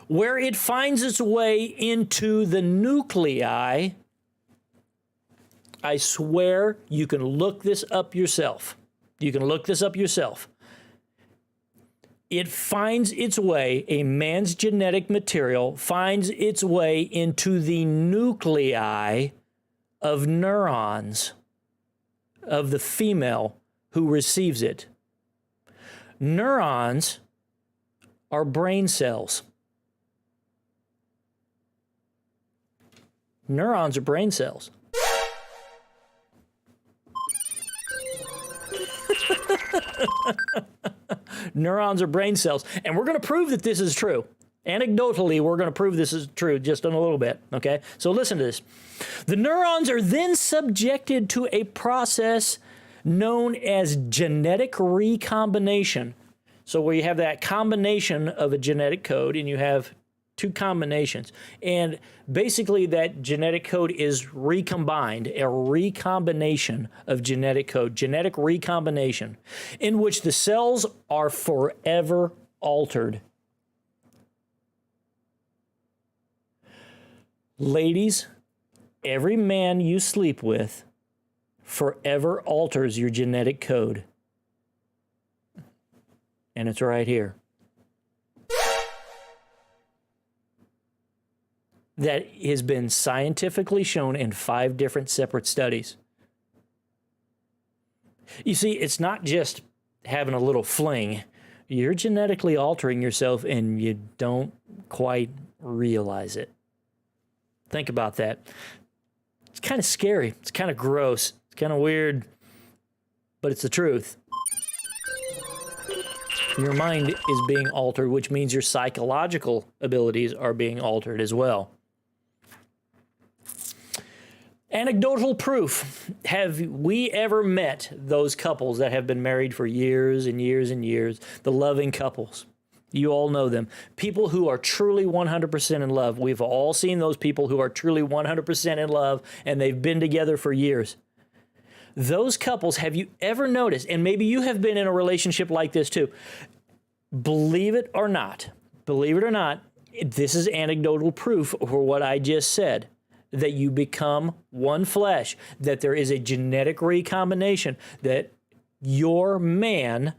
Where it finds its way into the nuclei. I swear you can look this up yourself. It finds its way, a man's genetic material finds its way into the nuclei of neurons of the female who receives it. Neurons are brain cells. Neurons are brain cells. Neurons are brain cells. And we're going to prove that this is true. Anecdotally, we're going to prove this is true just in a little bit, okay? So listen to this. The neurons are then subjected to a process known as genetic recombination. So where you have that combination of a genetic code, and you have 2 combinations. And basically that genetic code is recombined, a recombination of genetic code, genetic recombination, in which the cells are forever altered. Ladies, every man you sleep with forever alters your genetic code. And it's right here. That has been scientifically shown in 5 different separate studies. You see, it's not just having a little fling. You're genetically altering yourself and you don't quite realize it. Think about that. It's kind of scary. It's kind of gross. It's kind of weird, but it's the truth. Your mind is being altered, which means your psychological abilities are being altered as well. Anecdotal proof. Have we ever met those couples that have been married for years and years and years, the loving couples? You all know them. People who are truly 100% in love. We've all seen those people who are truly 100% in love, and they've been together for years. Those couples, have you ever noticed, and maybe you have been in a relationship like this too, believe it or not, this is anecdotal proof for what I just said, that you become one flesh, that there is a genetic recombination, that your man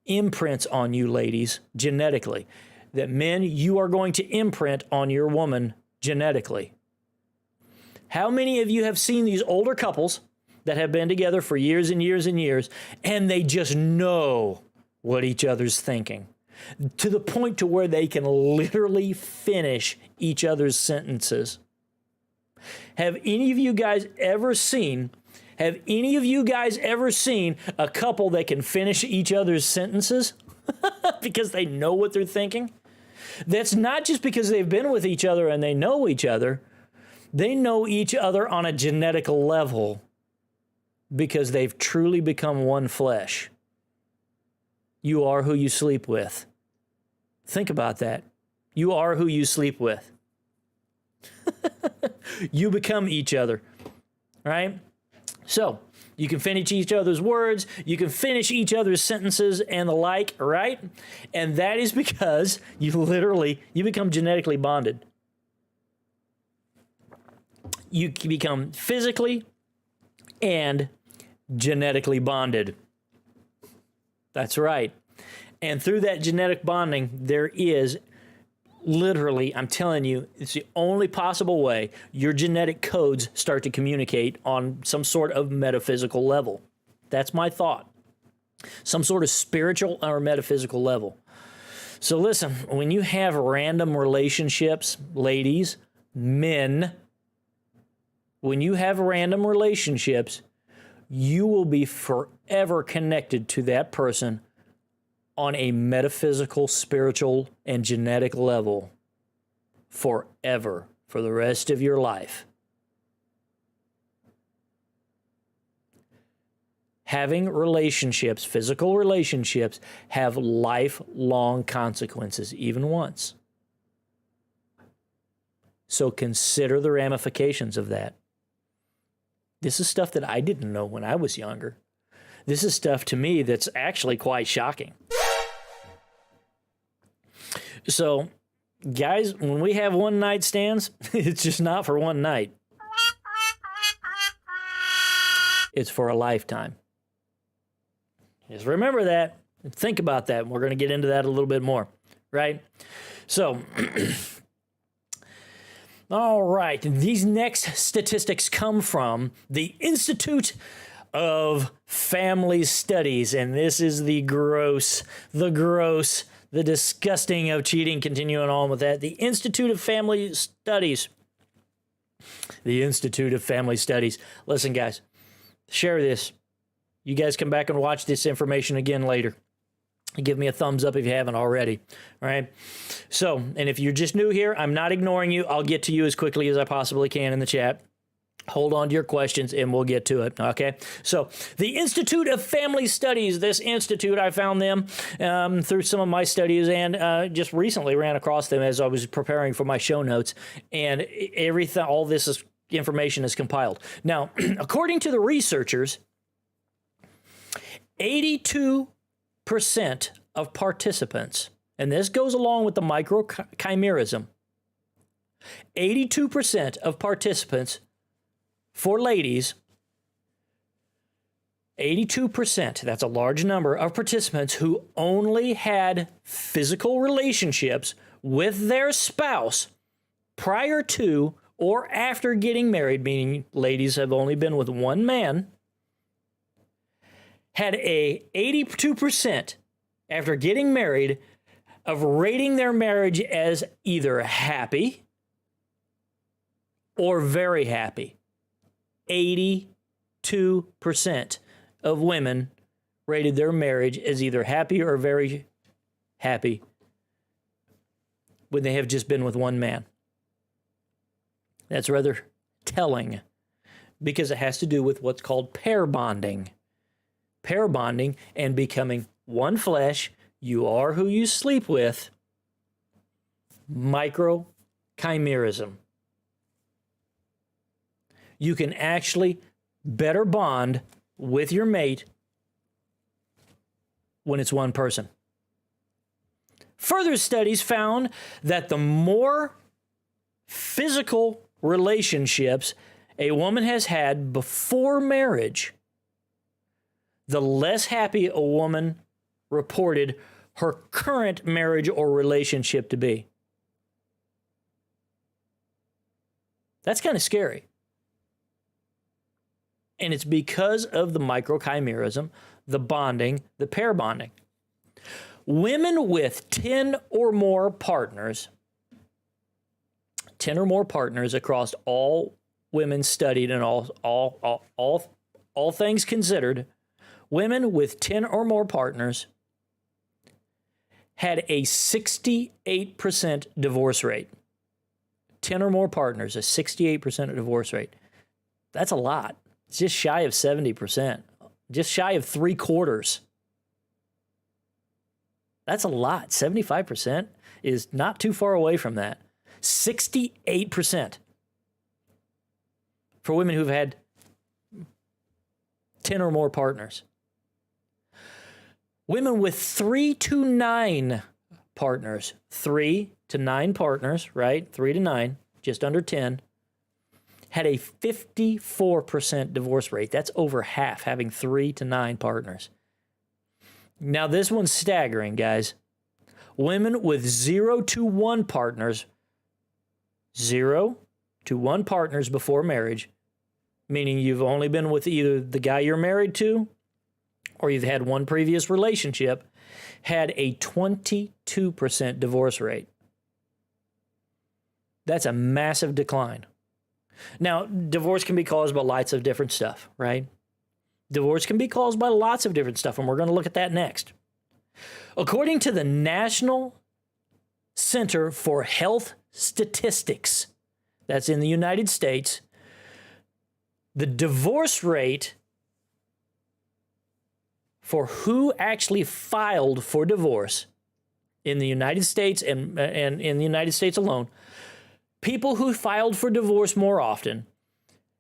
imprints on you, ladies, genetically. That men, you are going to imprint on your woman genetically. How many of you have seen these older couples that have been together for years and years and years, and they just know what each other's thinking, to the point to where they can literally finish each other's sentences? Have any of you guys ever seen a couple that can finish each other's sentences because they know what they're thinking? That's not just because they've been with each other and they know each other. They know each other on a genetic level because they've truly become one flesh. You are who you sleep with. Think about that. You are who you sleep with. You become each other, right? So you can finish each other's words, you can finish each other's sentences and the like, right? And that is because you become genetically bonded. You become physically and genetically bonded. That's right. And through that genetic bonding, there is literally, I'm telling you, it's the only possible way your genetic codes start to communicate on some sort of metaphysical level. That's my thought. Some sort of spiritual or metaphysical level. So listen, when you have random relationships, ladies, men, when you have random relationships, you will be forever connected to that person on a metaphysical, spiritual, and genetic level forever, for the rest of your life. Having relationships, physical relationships, have lifelong consequences, even once. So consider the ramifications of that. This is stuff that I didn't know when I was younger. This is stuff to me that's actually quite shocking. So, guys, when we have one night stands, it's just not for one night. It's for a lifetime. Just remember that. Think about that. We're going to get into that a little bit more, right? So, all right. These next statistics come from the Institute of Family Studies, and this is the disgusting of cheating, continuing on with that. The Institute of Family Studies. The Institute of Family Studies. Listen, guys, share this. You guys come back and watch this information again later. Give me a thumbs up if you haven't already, all right? So, and if you're just new here, I'm not ignoring you. I'll get to you as quickly as I possibly can in the chat. Hold on to your questions and we'll get to it, okay? So, the Institute of Family Studies, this institute, I found them through some of my studies and just recently ran across them as I was preparing for my show notes, and everything, all this information is compiled. Now, according to the researchers, 82% of participants, and this goes along with the microchimerism, 82% of participants for ladies, 82%, that's a large number of participants who only had physical relationships with their spouse prior to or after getting married, meaning ladies have only been with one man, had a 82% after getting married of rating their marriage as either happy or very happy. 82% of women rated their marriage as either happy or very happy when they have just been with one man. That's rather telling because it has to do with what's called pair bonding. Pair bonding and becoming one flesh, You are who you sleep with. Microchimerism. You can actually better bond with your mate when it's one person. Further studies found that the more physical relationships a woman has had before marriage, the less happy a woman reported her current marriage or relationship to be. That's kind of scary. And it's because of the microchimerism, the bonding, the pair bonding. Women with 10 or more partners across all women studied and all things considered, women with 10 or more partners had a 68% divorce rate. 10 or more partners, a 68% divorce rate. That's a lot. It's just shy of 70%, just shy of 3/4. That's a lot. 75% is not too far away from that. 68% for women who've had 10 or more partners. Women with 3 to 9 partners, 3 to 9 partners, right? 3 to 9, just under 10, had a 54% divorce rate. That's over half, having 3 to 9 partners. Now, this one's staggering, guys. Women with 0 to 1 partners, 0 to 1 partners before marriage, meaning you've only been with either the guy you're married to or you've had one previous relationship, had a 22% divorce rate. That's a massive decline. Now, divorce can be caused by lots of different stuff, right? Divorce can be caused by lots of different stuff, and we're going to look at that next. According to the National Center for Health Statistics, that's in the United States, the divorce rate for who actually filed for divorce in the United States and in the United States alone, people who filed for divorce more often,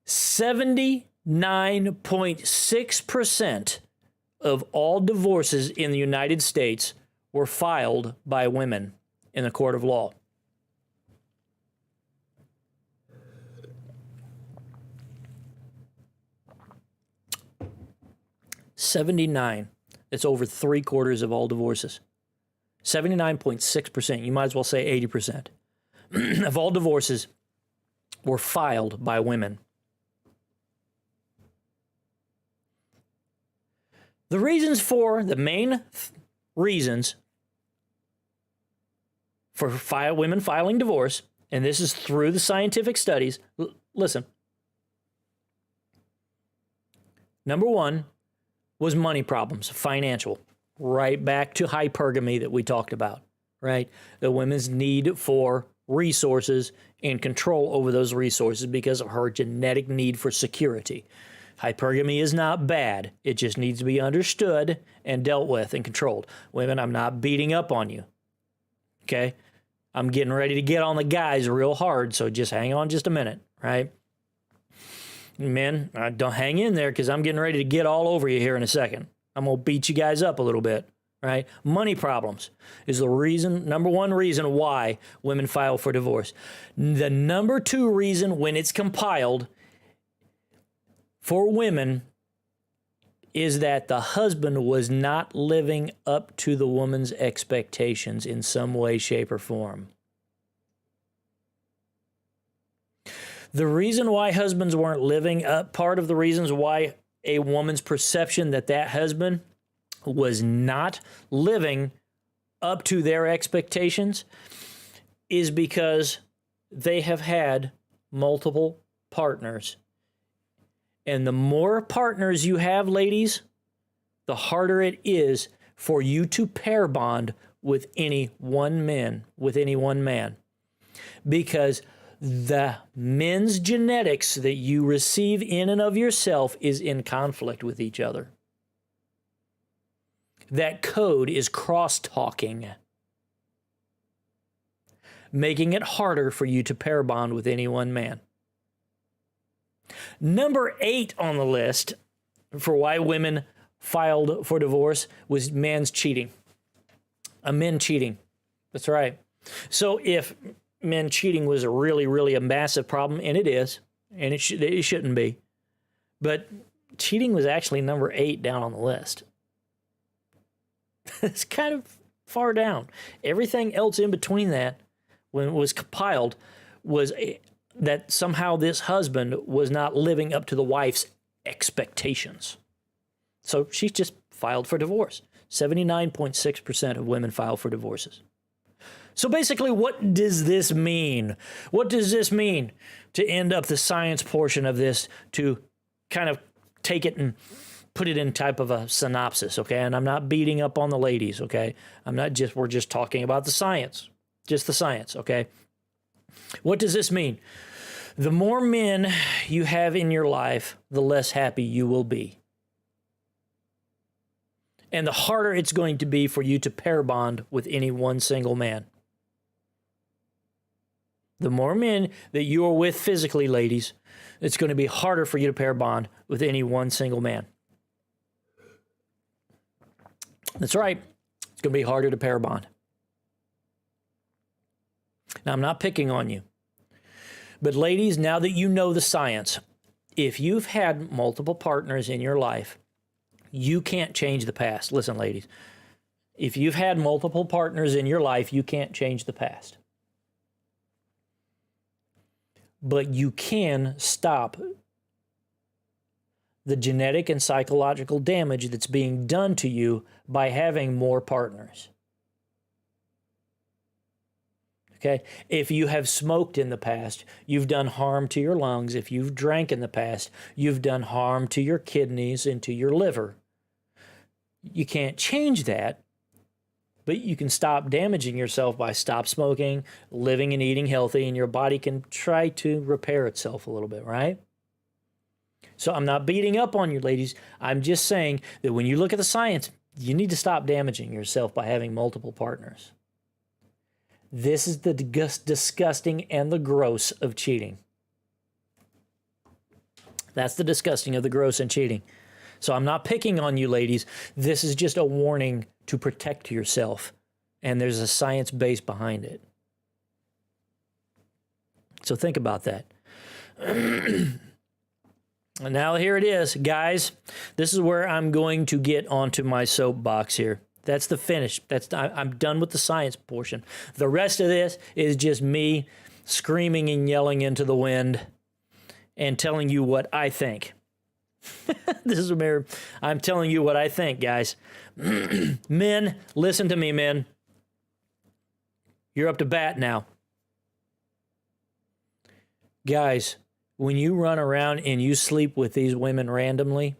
79.6% of all divorces in the United States were filed by women in the court of law. It's over 3/4 of all divorces. 79.6%. You might as well say 80% of all divorces were filed by women. The main reasons for women filing divorce, and this is through the scientific studies. Listen. Number one was money problems, financial, right back to hypergamy that we talked about, right? The woman's need for resources and control over those resources because of her genetic need for security. Hypergamy is not bad. It just needs to be understood and dealt with and controlled. Women, I'm not beating up on you, okay? I'm getting ready to get on the guys real hard, so just hang on just a minute, right? Men, don't hang in there because I'm getting ready to get all over you here in a second. I'm going to beat you guys up a little bit, right? Money problems is the number one reason why women file for divorce. The number two reason when it's compiled for women is that the husband was not living up to the woman's expectations in some way, shape, or form. The reason why husbands weren't living up, part of the reasons why a woman's perception that husband was not living up to their expectations is because they have had multiple partners. And the more partners you have, ladies, the harder it is for you to pair bond with any one man. Because the men's genetics that you receive in and of yourself is in conflict with each other. That code is cross-talking, making it harder for you to pair bond with any one man. Number 8 on the list for why women filed for divorce was men's cheating. Men cheating. That's right. So if men cheating was really a massive problem, and it is, and it shouldn't be, but cheating was actually number 8 down on the list. It's kind of far down. Everything else in between that, when it was compiled, was that somehow this husband was not living up to the wife's expectations. So she just filed for divorce. 79.6% of women file for divorces. So basically, what does this mean? What does this mean to end up the science portion of this, to kind of take it and put it in type of a synopsis, okay? And I'm not beating up on the ladies, okay? We're just talking about the science, just the science, okay? What does this mean? The more men you have in your life, the less happy you will be. And the harder it's going to be for you to pair bond with any one single man. The more men that you are with physically, ladies, it's going to be harder for you to pair bond with any one single man. That's right. It's going to be harder to pair bond. Now, I'm not picking on you. But ladies, now that you know the science, if you've had multiple partners in your life, you can't change the past. Listen, ladies, if you've had multiple partners in your life, you can't change the past. But you can stop the genetic and psychological damage that's being done to you by having more partners. Okay? If you have smoked in the past, you've done harm to your lungs. If you've drank in the past, you've done harm to your kidneys and to your liver. You can't change that, but you can stop damaging yourself by stop smoking, living and eating healthy, and your body can try to repair itself a little bit, right? So I'm not beating up on you, ladies. I'm just saying that when you look at the science, you need to stop damaging yourself by having multiple partners. This is the disgusting and the gross of cheating. That's the disgusting of the gross and cheating. So I'm not picking on you, ladies. This is just a warning to protect yourself. And there's a science base behind it. So think about that. And now here it is, guys. This is where I'm going to get onto my soapbox here. That's the finish. I'm done with the science portion. The rest of this is just me screaming and yelling into the wind and telling you what I think. This is where I'm telling you what I think, guys. Men, listen to me, men. You're up to bat now. Guys, when you run around and you sleep with these women randomly,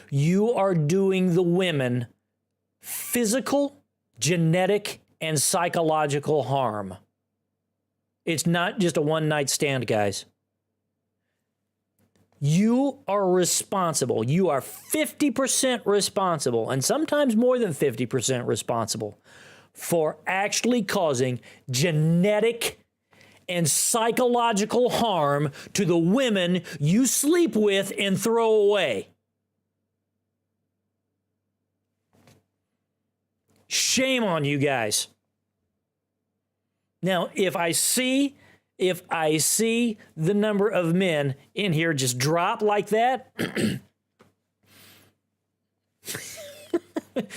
you are doing the women physical, genetic, and psychological harm. It's not just a one-night stand, guys. You are responsible. You are 50% responsible, and sometimes more than 50% responsible, for actually causing genetic and psychological harm to the women you sleep with and throw away. Shame on you guys. Now, if I see the number of men in here just drop like that,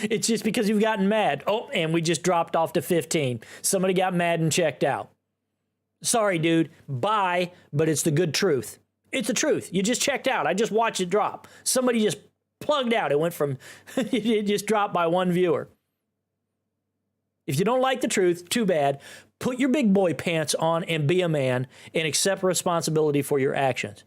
it's just because you've gotten mad. Oh, and we just dropped off to 15. Somebody got mad and checked out. Sorry, dude. Bye, but it's the good truth. It's the truth. You just checked out. I just watched it drop. Somebody just plugged out. It went from, it just dropped by one viewer. If you don't like the truth, too bad. Put your big boy pants on and be a man and accept responsibility for your actions.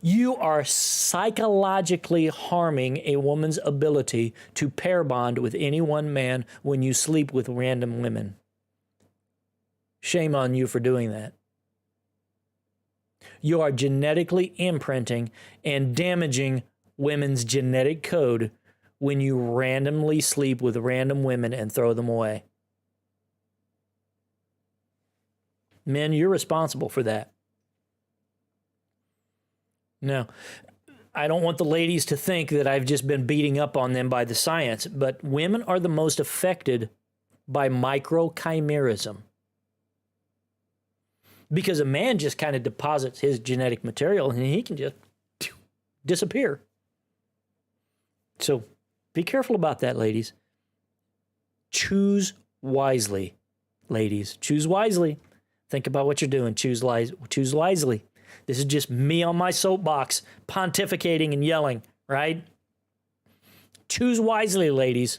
You are psychologically harming a woman's ability to pair bond with any one man when you sleep with random women. Shame on you for doing that. You are genetically imprinting and damaging women's genetic code when you randomly sleep with random women and throw them away. Men, you're responsible for that. Now, I don't want the ladies to think that I've just been beating up on them by the science, but women are the most affected by microchimerism. Because a man just kind of deposits his genetic material and he can just disappear. So be careful about that, ladies. Choose wisely, ladies. Choose wisely. Think about what you're doing. Choose wisely. This is just me on my soapbox, pontificating and yelling, right? Choose wisely, ladies.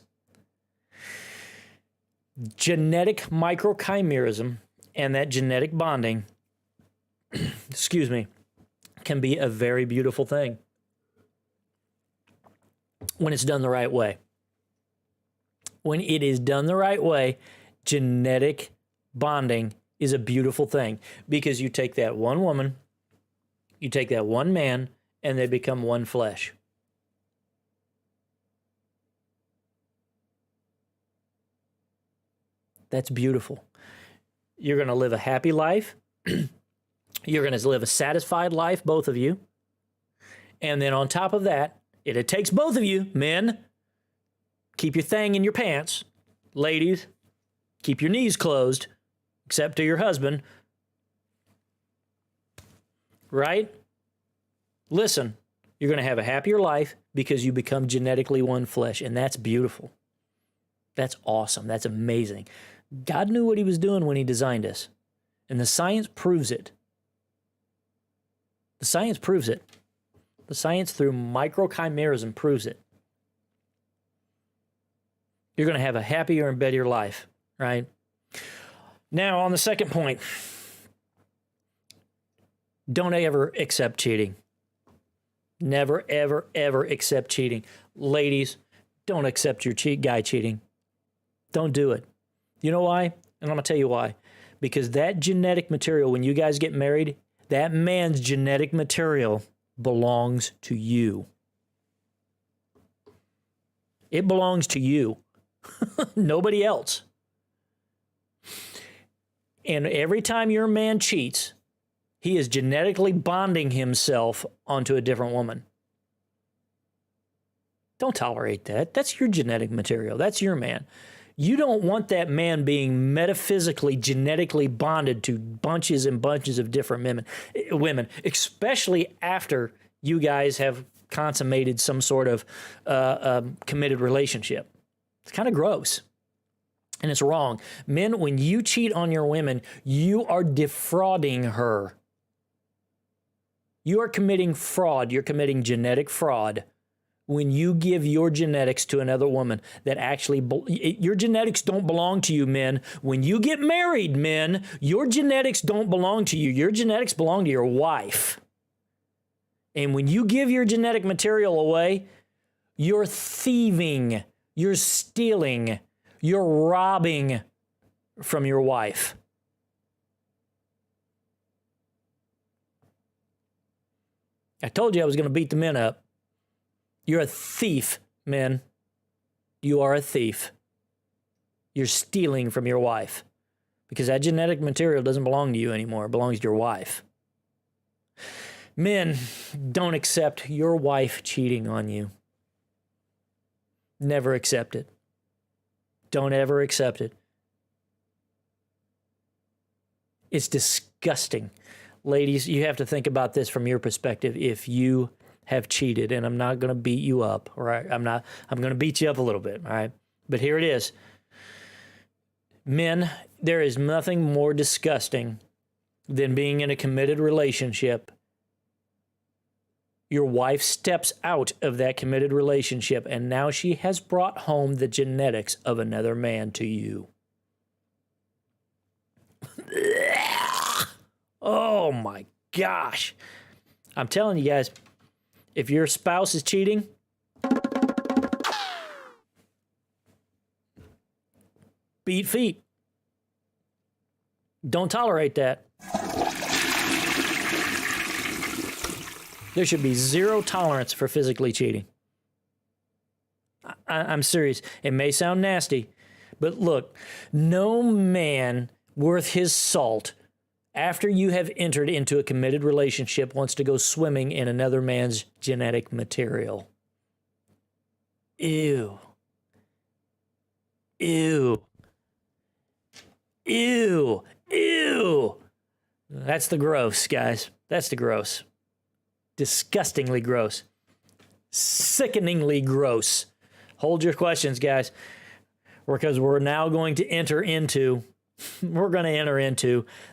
Genetic microchimerism and that genetic bonding, excuse me, can be a very beautiful thing when it's done the right way. When it is done the right way, genetic bonding is a beautiful thing because you take that one woman, you take that one man, and they become one flesh. That's beautiful. You're going to live a happy life. You're going to live a satisfied life, both of you. And then on top of that, it takes both of you, men, keep your thing in your pants. Ladies, keep your knees closed, except to your husband. Right? Listen, you're going to have a happier life because you become genetically one flesh, and that's beautiful. That's awesome. That's amazing. God knew what he was doing when he designed us, and the science proves it. The science proves it. The science through microchimerism proves it. You're going to have a happier and better life, right? Now, on the second point, don't ever accept cheating. Never, ever, ever accept cheating. Ladies, don't accept your guy cheating. Don't do it. You know why? And I'm going to tell you why. Because that genetic material, when you guys get married, that man's genetic material belongs to you. It belongs to you. Nobody else. And every time your man cheats, he is genetically bonding himself onto a different woman. Don't tolerate that. That's your genetic material. That's your man. You don't want that man being metaphysically, genetically bonded to bunches and bunches of different women, especially after you guys have consummated some sort of committed relationship. It's kind of gross. And it's wrong. Men, when you cheat on your women, you are defrauding her. You are committing fraud. You're committing genetic fraud when you give your genetics to another woman that actually, your genetics don't belong to you, men. When you get married, men, your genetics don't belong to you. Your genetics belong to your wife. And when you give your genetic material away, you're thieving, you're stealing, you're robbing from your wife. I told you I was going to beat the men up. You're a thief, men. You are a thief. You're stealing from your wife because that genetic material doesn't belong to you anymore. It belongs to your wife. Men, don't accept your wife cheating on you. Never accept it. Don't ever accept it. It's disgusting. Ladies, you have to think about this from your perspective. If you have cheated, and I'm not going to beat you up, all right? I'm going to beat you up a little bit, all right? But here it is. Men, there is nothing more disgusting than being in a committed relationship. Your wife steps out of that committed relationship, and now she has brought home the genetics of another man to you. Oh my gosh. I'm telling you guys, if your spouse is cheating, beat feet. Don't tolerate that. There should be zero tolerance for physically cheating. I'm serious. It may sound nasty, but look, no man worth his salt after you have entered into a committed relationship wants to go swimming in another man's genetic material. Ew. Ew. Ew. Ew. That's the gross, guys. That's the gross. Disgustingly gross. Sickeningly gross. Hold your questions, guys, because we're now going to enter into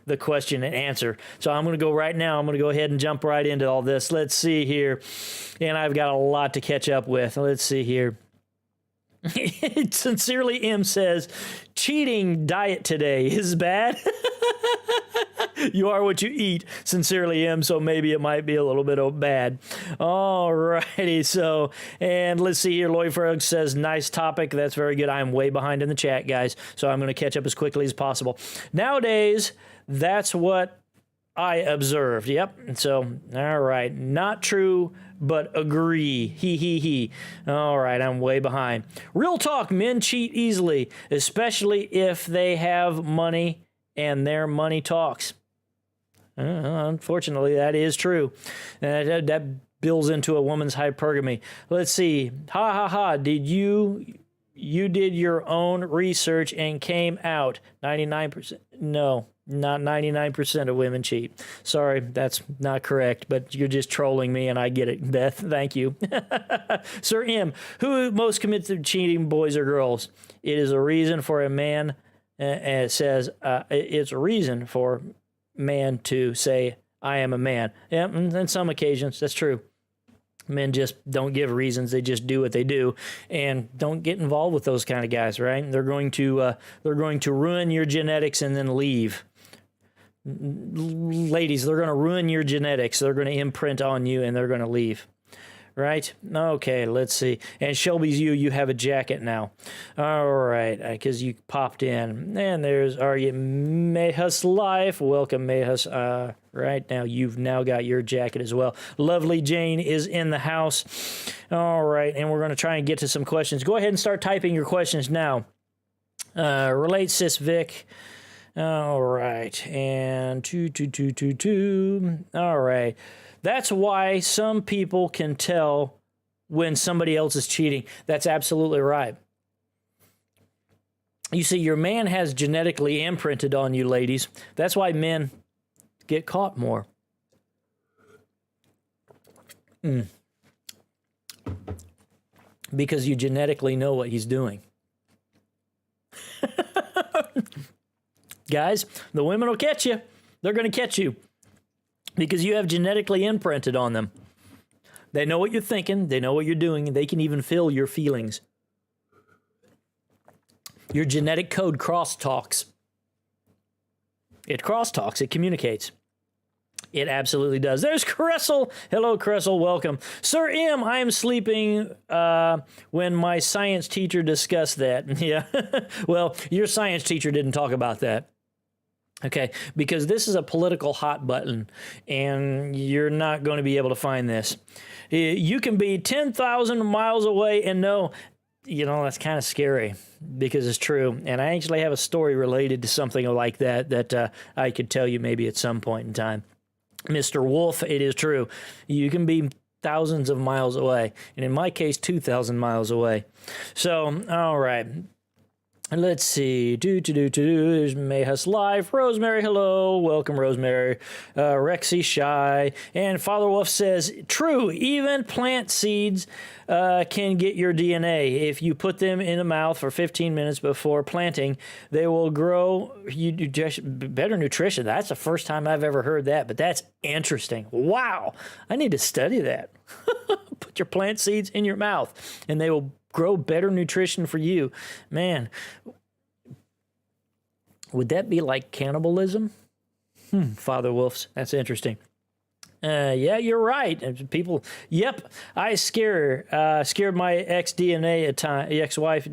the question and answer. So I'm going to go right now. I'm going to go ahead and jump right into all this. Let's see here. And I've got a lot to catch up with. Let's see here. Sincerely M says, cheating diet today is bad. You are what you eat, Sincerely M, so maybe it might be a little bit bad. All righty, so, and let's see here. Lloyd Ferg says, nice topic. That's very good. I'm way behind in the chat, guys, so I'm going to catch up as quickly as possible. Nowadays, that's what I observed. Yep, so, all right. Not true, but agree. He. All right, I'm way behind. Real talk, men cheat easily, especially if they have money and their money talks. Unfortunately, that is true. That builds into a woman's hypergamy. Let's see. Did you did your own research and came out 99%? No, not 99% of women cheat. Sorry, that's not correct, but you're just trolling me, and I get it, Beth. Thank you. Sir M, who most commits to cheating, boys or girls? It is a reason for a man, it says, it's a reason for man to say, I am a man. Yeah, on some occasions, that's true. Men just don't give reasons. They just do what they do, and don't get involved with those kind of guys, right? They're going to ruin your genetics and then leave. Ladies, they're going to ruin your genetics. They're going to imprint on you, and they're going to leave. Right? Okay, let's see. And Shelby's you have a jacket now. All right, because you popped in. And there's Mayhus Life. Welcome, Mayhus. Right now, you've now got your jacket as well. Lovely Jane is in the house. All right, and we're going to try and get to some questions. Go ahead and start typing your questions now. Relate, Sis Vic. All right, and 2. All right. That's why some people can tell when somebody else is cheating. That's absolutely right. You see, your man has genetically imprinted on you, ladies. That's why men get caught more. Because you genetically know what he's doing. Guys, the women will catch you. They're going to catch you. Because you have genetically imprinted on them. They know what you're thinking. They know what you're doing. And they can even feel your feelings. Your genetic code crosstalks. It crosstalks. It communicates. It absolutely does. There's Cressel. Hello, Cressel. Welcome. Sir M, I am sleeping when my science teacher discussed that. Yeah. Well, your science teacher didn't talk about that. Okay, because this is a political hot button, and you're not going to be able to find this. You can be 10,000 miles away and know, that's kind of scary because it's true. And I actually have a story related to something like that I could tell you maybe at some point in time. Mr. Wolf, it is true. You can be thousands of miles away, and in my case, 2,000 miles away. So, all right. Let's see. There's Mayhus Live. Rosemary, hello. Welcome, Rosemary. Rexy Shy. And Father Wolf says, true, even plant seeds can get your DNA. If you put them in the mouth for 15 minutes before planting, they will grow better nutrition. That's the first time I've ever heard that, but that's interesting. Wow. I need to study that. Put your plant seeds in your mouth, and they will grow better nutrition for you. Man, would that be like cannibalism? Father Wolf's, that's interesting. Yeah, you're right. People, yep, I scared my ex-wife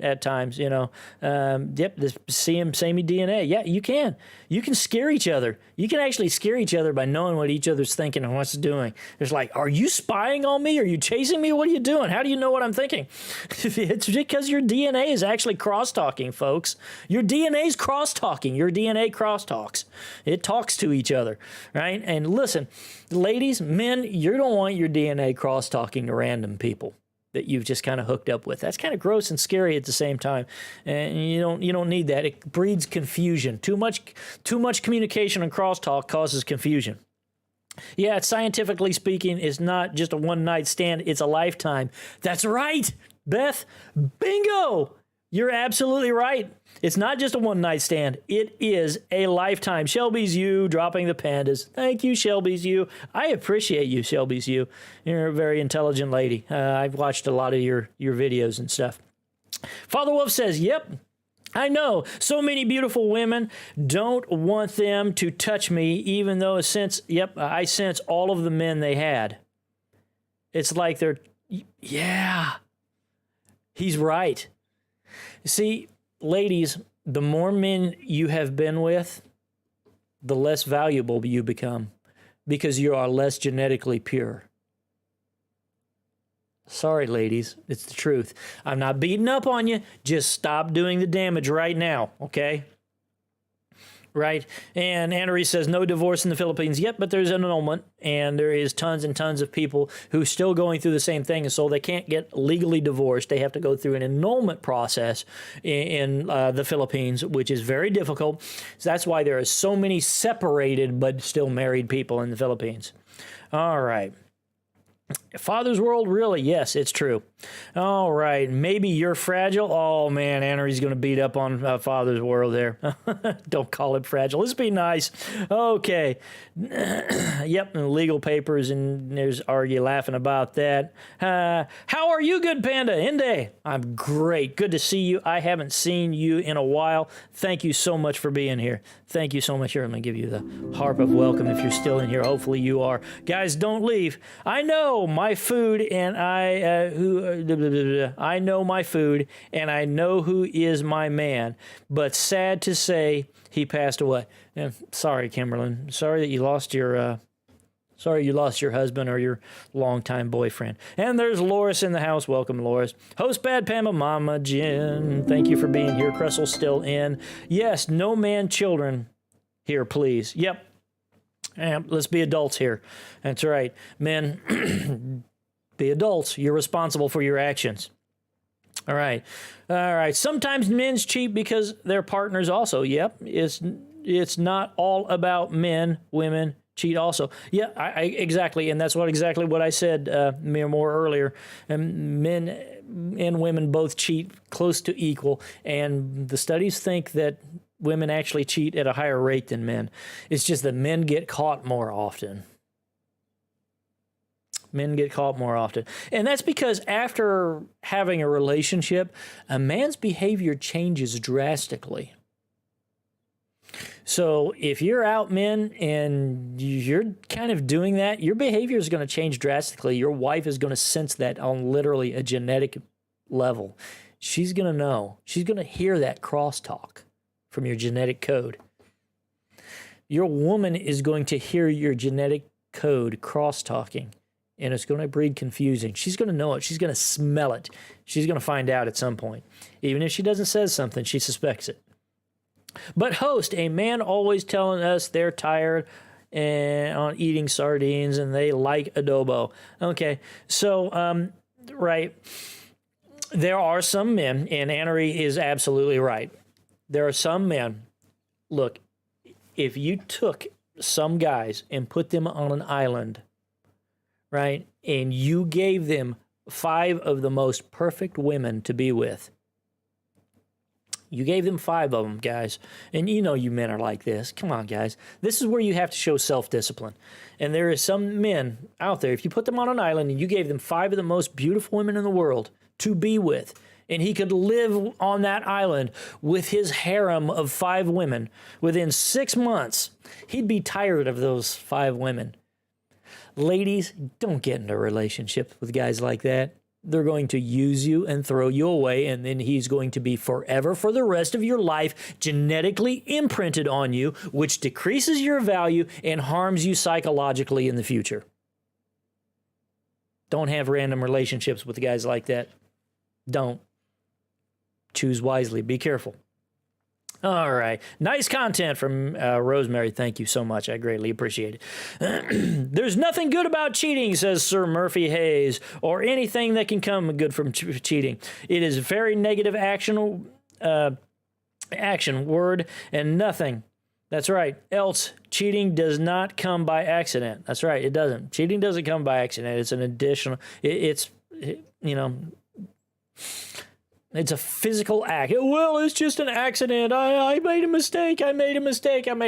at times, yep, this same DNA. Yeah, you can. You can scare each other. You can actually scare each other by knowing what each other's thinking and what's doing. It's like, are you spying on me? Are you chasing me? What are you doing? How do you know what I'm thinking? It's because your DNA is actually cross-talking, folks. Your DNA is cross-talking. Your DNA cross-talks. It talks to each other, right? And listen, ladies, men, you don't want your DNA cross-talking to random people that you've just kind of hooked up with. That's kind of gross and scary at the same time. And you don't need that. It breeds confusion. Too much communication and crosstalk causes confusion. Yeah, scientifically speaking, it's not just a one-night stand, it's a lifetime. That's right, Beth. Bingo! You're absolutely right. It's not just a one-night stand. It is a lifetime. Shelby's you dropping the pandas. Thank you, Shelby's you. I appreciate you, Shelby's you. You're a very intelligent lady. I've watched a lot of your videos and stuff. Father Wolf says, yep, I know. So many beautiful women don't want them to touch me, even though I sense all of the men they had. It's like they're, yeah, he's right. See, ladies, the more men you have been with, the less valuable you become because you are less genetically pure. Sorry, ladies, it's the truth. I'm not beating up on you. Just stop doing the damage right now, okay? Right? And Anna says, no divorce in the Philippines yet, but there's an annulment, and there is tons and tons of people who are still going through the same thing, and so they can't get legally divorced. They have to go through an annulment process in the Philippines, which is very difficult. So that's why there are so many separated but still married people in the Philippines. All right. Father's world, really? Yes, it's true. All right, maybe you're fragile. Oh man, Annery's going to beat up on Father's world there. Don't call it fragile. Let's be nice. Okay. Yep, and legal papers, and there's argue laughing about that. How are you, good panda? Inde? I'm great. Good to see you. I haven't seen you in a while. Thank you so much for being here. Thank you so much. Here, let me give you the harp of welcome if you're still in here. Hopefully you are. Guys, don't leave. I know my food, and I know my food, and I know who is my man. But sad to say, he passed away. Sorry, Kimberlyn. Sorry that you lost your. Sorry you lost your husband or your longtime boyfriend. And there's Loris in the house. Welcome, Loris. Host Bad Panda, Mama Jen. Thank you for being here. Cressel's still in. Yes, no man children here, please. Yep. Let's be adults here. That's right. Men, be adults. You're responsible for your actions. All right. All right. Sometimes men cheat because their partners also. Yep. It's not all about men. Women cheat also. Yeah, exactly. And that's exactly what I said more earlier. And men and women both cheat close to equal. And the studies think that women actually cheat at a higher rate than men. It's just that men get caught more often. Men get caught more often. And that's because after having a relationship, a man's behavior changes drastically. So if you're out, men, and you're kind of doing that, your behavior is going to change drastically. Your wife is going to sense that on literally a genetic level. She's going to know. She's going to hear that crosstalk from your genetic code. Your woman is going to hear your genetic code cross-talking, and it's going to breed confusion. She's going to know it. She's going to smell it. She's going to find out at some point. Even if she doesn't say something, she suspects it. But host, a man always telling us they're tired on eating sardines and they like adobo. Okay, so, right, there are some men, and Annery is absolutely right. There are some men, look, if you took some guys and put them on an island, right, and you gave them 5 of the most perfect women to be with, you gave them 5 of them, guys. And you know you men are like this. Come on, guys. This is where you have to show self-discipline. And there is some men out there, if you put them on an island and you gave them 5 of the most beautiful women in the world to be with, and he could live on that island with his harem of 5 women within 6 months, he'd be tired of those 5 women. Ladies, don't get into a relationship with guys like that. They're going to use you and throw you away, and then he's going to be forever, for the rest of your life, genetically imprinted on you, which decreases your value and harms you psychologically in the future. Don't have random relationships with guys like that. Don't. Choose wisely. Be careful. All right. Nice content from Rosemary. Thank you so much. I greatly appreciate it. There's nothing good about cheating, says Sir Murphy Hayes, or anything that can come good from cheating. It is very negative action word and nothing. That's right. Else, cheating does not come by accident. That's right. It doesn't. Cheating doesn't come by accident. It's an additional, it's a physical act. Well, it's just an accident. I made a mistake. I made a mistake. Come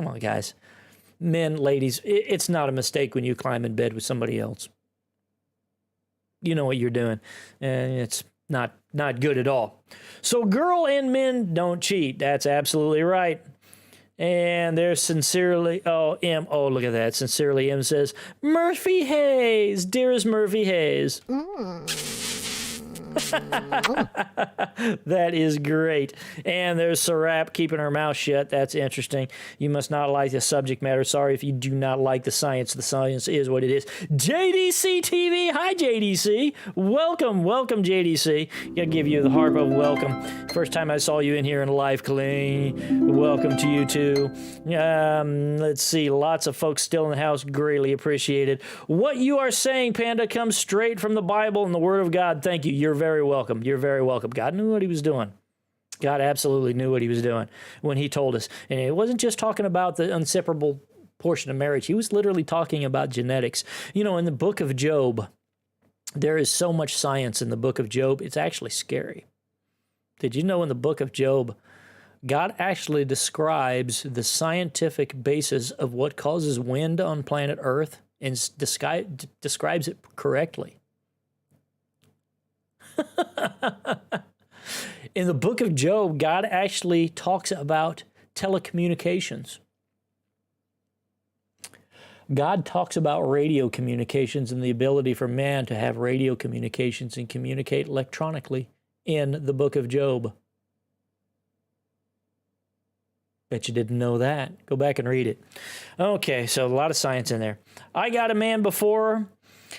on, guys. Men, ladies, it's not a mistake when you climb in bed with somebody else. You know what you're doing. And it's not good at all. So girl and men don't cheat. That's absolutely right. And there's sincerely, M. Oh, look at that. Sincerely, M says, Murphy Hayes, dearest Murphy Hayes. That is great. And there's Sarap keeping her mouth shut. That's interesting. You must not like the subject matter. Sorry if you do not like the science. The science is what it is. JDC TV. Hi, JDC. Welcome, JDC. Gotta give you the heart of welcome. First time I saw you in here in live, clean. Welcome to you too. Let's see. Lots of folks still in the house. Greatly appreciated. What you are saying, Panda, comes straight from the Bible and the Word of God. Thank you. You're very welcome. You're very welcome. God knew what he was doing. God absolutely knew what he was doing when he told us. And it wasn't just talking about the inseparable portion of marriage. He was literally talking about genetics. You know, in the book of Job, there is so much science in the book of Job. It's actually scary. Did you know in the book of Job, God actually describes the scientific basis of what causes wind on planet Earth and describes it correctly? In the book of Job, God actually talks about telecommunications. God talks about radio communications and the ability for man to have radio communications and communicate electronically in the book of Job. Bet you didn't know that. Go back and read it. Okay, so a lot of science in there. I Got a Man Before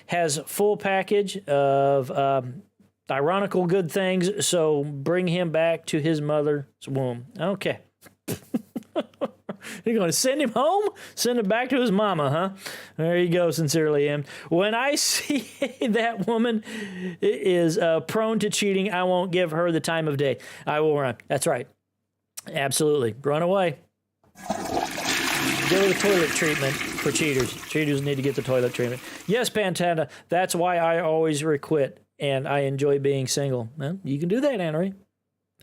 has full package of ironical good things, so bring him back to his mother's womb. Okay. You're going to send him home? Send him back to his mama, huh? There you go, sincerely, M. When I see that woman is prone to cheating, I won't give her the time of day. I will run. That's right. Absolutely. Run away. Give her the toilet treatment for cheaters. Cheaters need to get the toilet treatment. Yes, Pantana, that's why I always requit. And I enjoy being single. Well, you can do that, Henry.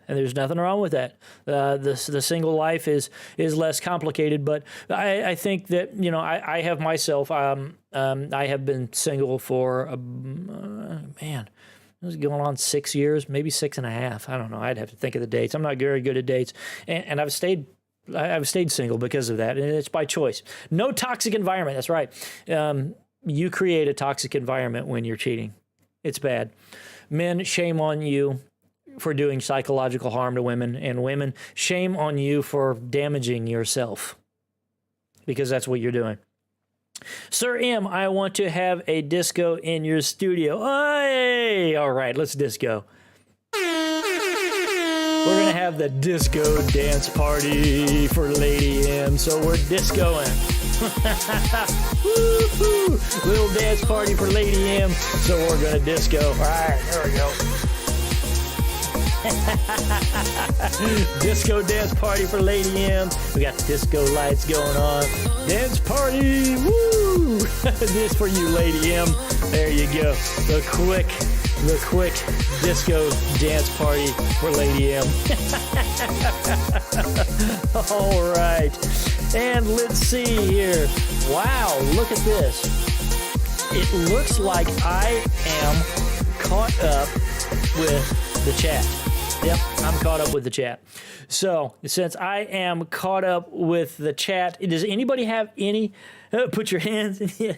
And there's nothing wrong with that. The single life is less complicated, but I think that, you know, I have myself, I have been single for, man, it was going on 6 years, maybe 6.5. I don't know. I'd have to think of the dates. I'm not very good at dates. And I've stayed single because of that. And it's by choice. No toxic environment. That's right. You create a toxic environment when you're cheating. It's bad. Men, shame on you for doing psychological harm to women, and women, shame on you for damaging yourself, because that's what you're doing. Sir M, I want to have a disco in your studio. Hey! All right, let's disco. We're going to have the disco dance party for Lady M, so we're discoing. Woo-hoo. Little dance party for Lady M, so we're gonna disco. All right, there we go. Disco dance party for Lady M. We got disco lights going on. Dance party, woo! This for you, Lady M. There you go. The quick disco dance party for Lady M. All right. And let's see here. Wow, look at this. It looks like I am caught up with the chat. Yep, I'm caught up with the chat. So, since I am caught up with the chat, does anybody have any? Put your hands in the air.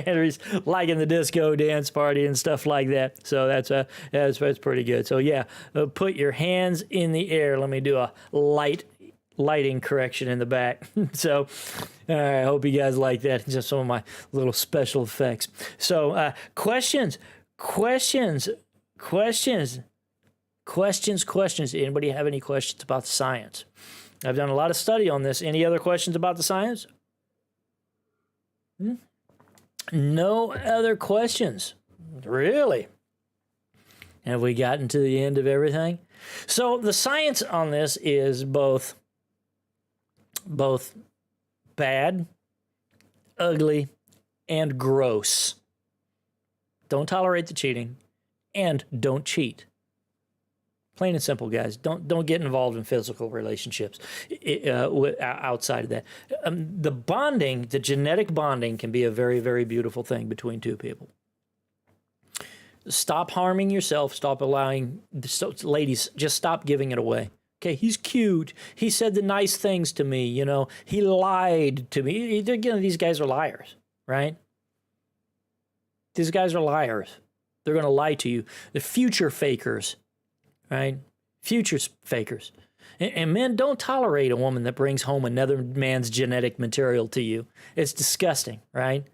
Henry's liking the disco dance party and stuff like that. So that's pretty good. So yeah, put your hands in the air. Let me do a lighting correction in the back. So I hope you guys like that. Just some of my little special effects. So questions. Anybody have any questions about the science? I've done a lot of study on this. Any other questions about the science? No other questions. Really? Have we gotten to the end of everything? So the science on this is both bad, ugly, and gross. Don't tolerate the cheating, and don't cheat. Plain and simple, guys. Don't get involved in physical relationships outside of that. The bonding, the genetic bonding, can be a very, very beautiful thing between two people. Stop harming yourself. Stop allowing, ladies, just stop giving it away. Okay, he's cute. He said the nice things to me. You know, he lied to me. Again, these guys are liars, right? These guys are liars. They're going to lie to you. The future fakers. Right? Future fakers. And men, don't tolerate a woman that brings home another man's genetic material to you. It's disgusting, right?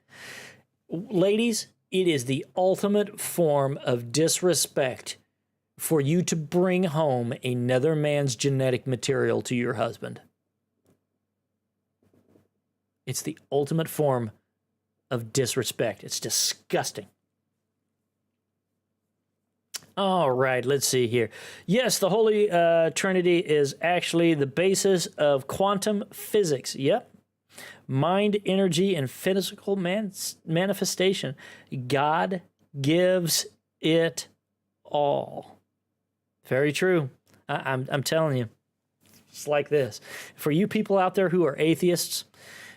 Ladies, it is the ultimate form of disrespect for you to bring home another man's genetic material to your husband. It's the ultimate form of disrespect. It's disgusting. All right, let's see here. Yes, the Holy Trinity is actually the basis of quantum physics. Yep. Mind, energy, and physical manifestation. God gives it all. Very true. I'm telling you. It's like this. For you people out there who are atheists,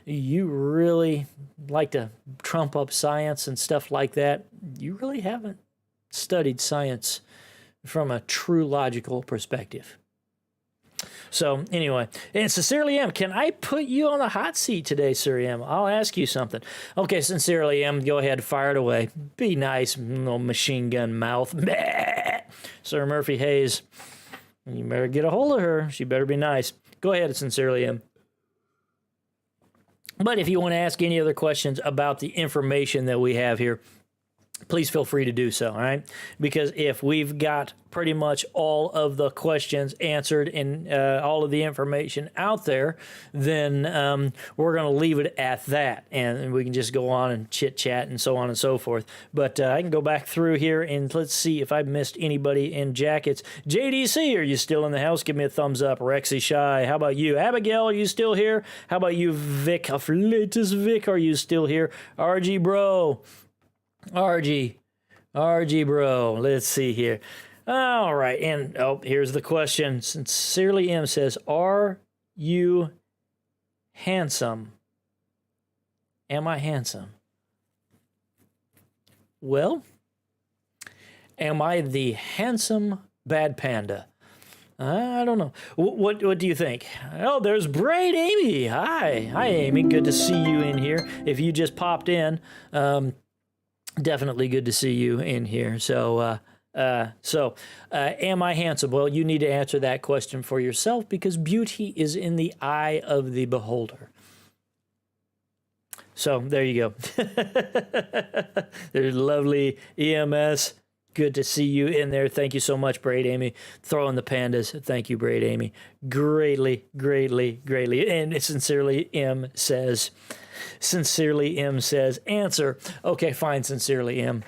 you really like to trump up science and stuff like that. You really haven't studied science from a true logical perspective. So anyway, and Sincerely M, can I put you on the hot seat today, Sir M? I'll ask you something. Okay, Sincerely M, go ahead, fire it away. Be nice, little machine gun mouth. Sir Murphy Hayes, you better get a hold of her. She better be nice. Go ahead, Sincerely M. But if you want to ask any other questions about the information that we have here, please feel free to do so, all right? Because if we've got pretty much all of the questions answered and all of the information out there, then we're going to leave it at that. And we can just go on and chit-chat and so on and so forth. But I can go back through here and let's see if I've missed anybody in jackets. JDC, are you still in the house? Give me a thumbs up. Rexy Shy, how about you? Abigail, are you still here? How about you, Vic? Latest Vic, are you still here? RG Bro. RG bro, let's see here. All right, and here's the question. Sincerely M says, are you handsome? Am I handsome? Well, am I the handsome bad panda? I don't know. What do you think? Oh, there's Braid Amy. Hi, Amy. Good to see you in here. If you just popped in, definitely good to see you in here. So, am I handsome? Well, you need to answer that question for yourself because beauty is in the eye of the beholder. So, there you go. There's lovely EMS. Good to see you in there. Thank you so much, Braid Amy. Throwing the pandas. Thank you, Braid Amy. Greatly. And Sincerely M says... Sincerely M says, answer. Okay, fine, Sincerely M.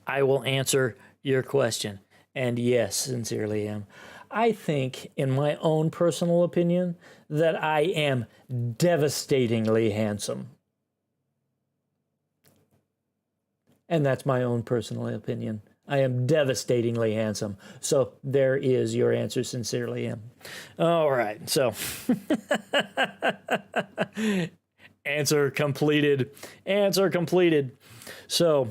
I will answer your question. And yes, Sincerely M. I think, in my own personal opinion, that I am devastatingly handsome. And that's my own personal opinion. I am devastatingly handsome. So there is your answer, Sincerely M. All right, so... Answer completed. So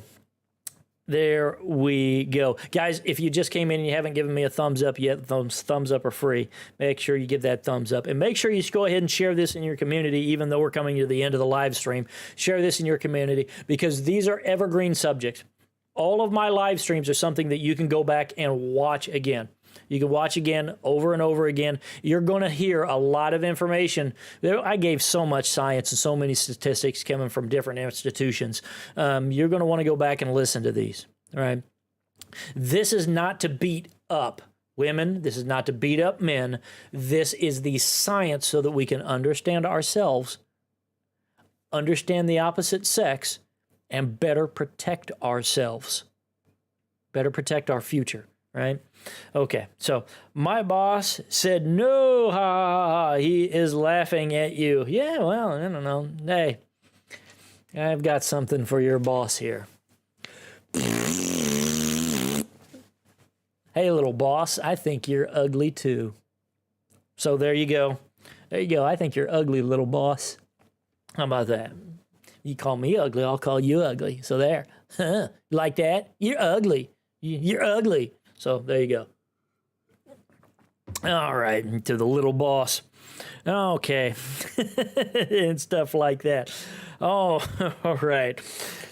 There we go. Guys, if you just came in and you haven't given me a thumbs up yet, thumbs up are free. Make sure you give that thumbs up. And make sure you go ahead and share this in your community, even though we're coming to the end of the live stream. Share this in your community because these are evergreen subjects. All of my live streams are something that you can go back and watch again. You can watch again over and over again. You're going to hear a lot of information. I gave so much science and so many statistics coming from different institutions. You're going to want to go back and listen to these. All right. This is not to beat up women. This is not to beat up men. This is the science so that we can understand ourselves, understand the opposite sex, and better protect ourselves, better protect our future. Right? Okay, so my boss said, no, ha, ha, ha, he is laughing at you. Yeah, well, I don't know. Hey, I've got something for your boss here. Hey, little boss, I think you're ugly too. So there you go. There you go. I think you're ugly, little boss. How about that? You call me ugly, I'll call you ugly. So there. Like that? You're ugly. You're ugly. So there you go. All right, to the little boss. Okay, and stuff like that. Oh, all right.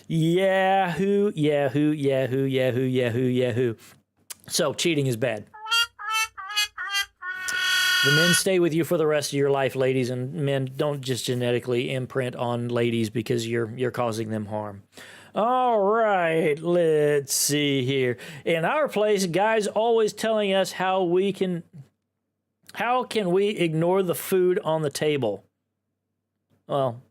Yahoo, Yahoo, Yahoo, Yahoo, Yahoo, Yahoo. So cheating is bad. The men stay with you for the rest of your life, ladies, and men don't just genetically imprint on ladies because you're causing them harm. All right, let's see here. In our place, guys always telling us how can we ignore the food on the table? Well,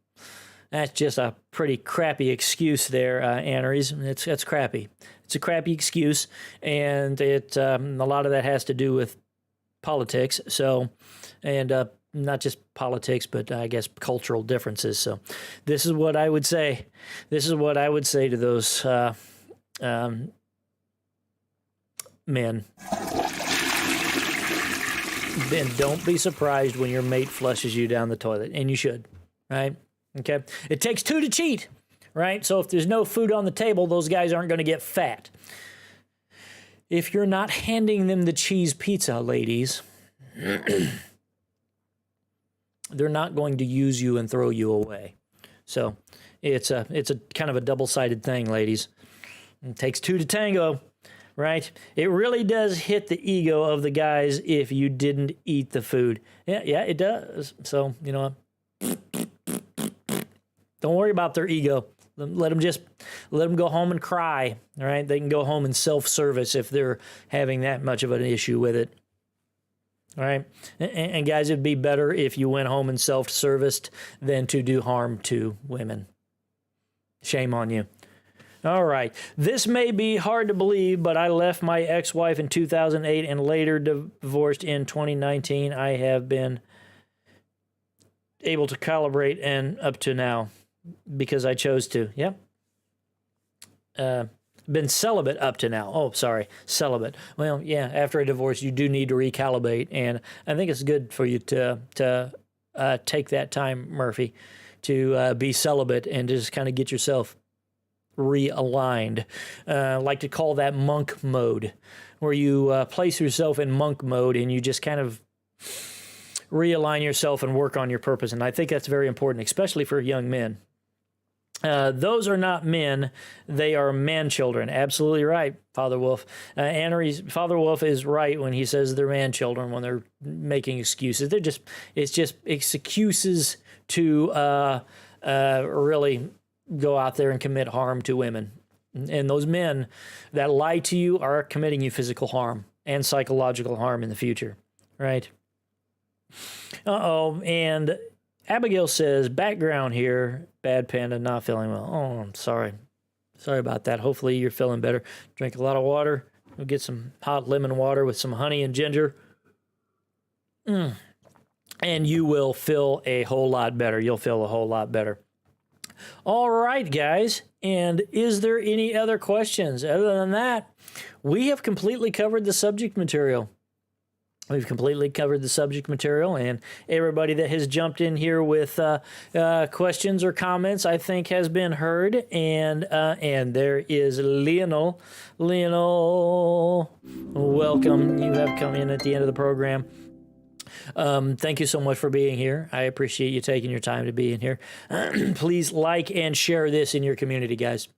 that's just a pretty crappy excuse there, Anneries. It's crappy. It's a crappy excuse, and a lot of that has to do with politics. So, and not just politics, but I guess cultural differences. So this is what I would say. This is what I would say to those men. Then don't be surprised when your mate flushes you down the toilet, and you should, right? Okay. It takes two to cheat, right? So if there's no food on the table, those guys aren't going to get fat. If you're not handing them the cheese pizza, ladies, they're not going to use you and throw you away. So it's a kind of a double-sided thing, ladies. It takes two to tango, right? It really does hit the ego of the guys if you didn't eat the food. Yeah, it does. So, you know, don't worry about their ego. Let them go home and cry, all right? They can go home and self-service if they're having that much of an issue with it. All right, and guys, it'd be better if you went home and self-serviced than to do harm to women. Shame on you. All right, this may be hard to believe, but I left my ex-wife in 2008 and later divorced in 2019. I have been able to calibrate and up to now because I chose to. Yep. Been celibate up to now. Oh, sorry, celibate. Well, yeah, after a divorce, you do need to recalibrate, and I think it's good for you to take that time, Murphy, to be celibate and just kind of get yourself realigned. I like to call that monk mode, where you place yourself in monk mode and you just kind of realign yourself and work on your purpose, and I think that's very important, especially for young men. Those are not men, they are man-children. Absolutely right, Father Wolf. Father Wolf is right when he says they're man-children when they're making excuses. It's just excuses to really go out there and commit harm to women. And those men that lie to you are committing you physical harm and psychological harm in the future, right? Uh-oh, and Abigail says, background here, Bad Panda, not feeling well. Oh, I'm sorry. Sorry about that. Hopefully you're feeling better. Drink a lot of water. We'll get some hot lemon water with some honey and ginger. And you will feel a whole lot better. You'll feel a whole lot better. All right, guys. And is there any other questions? Other than that, we have completely covered the subject material. We've completely covered the subject material, and everybody that has jumped in here with questions or comments, I think, has been heard. And there is Lionel. Lionel, welcome. You have come in at the end of the program. Thank you so much for being here. I appreciate you taking your time to be in here. Please like and share this in your community, guys.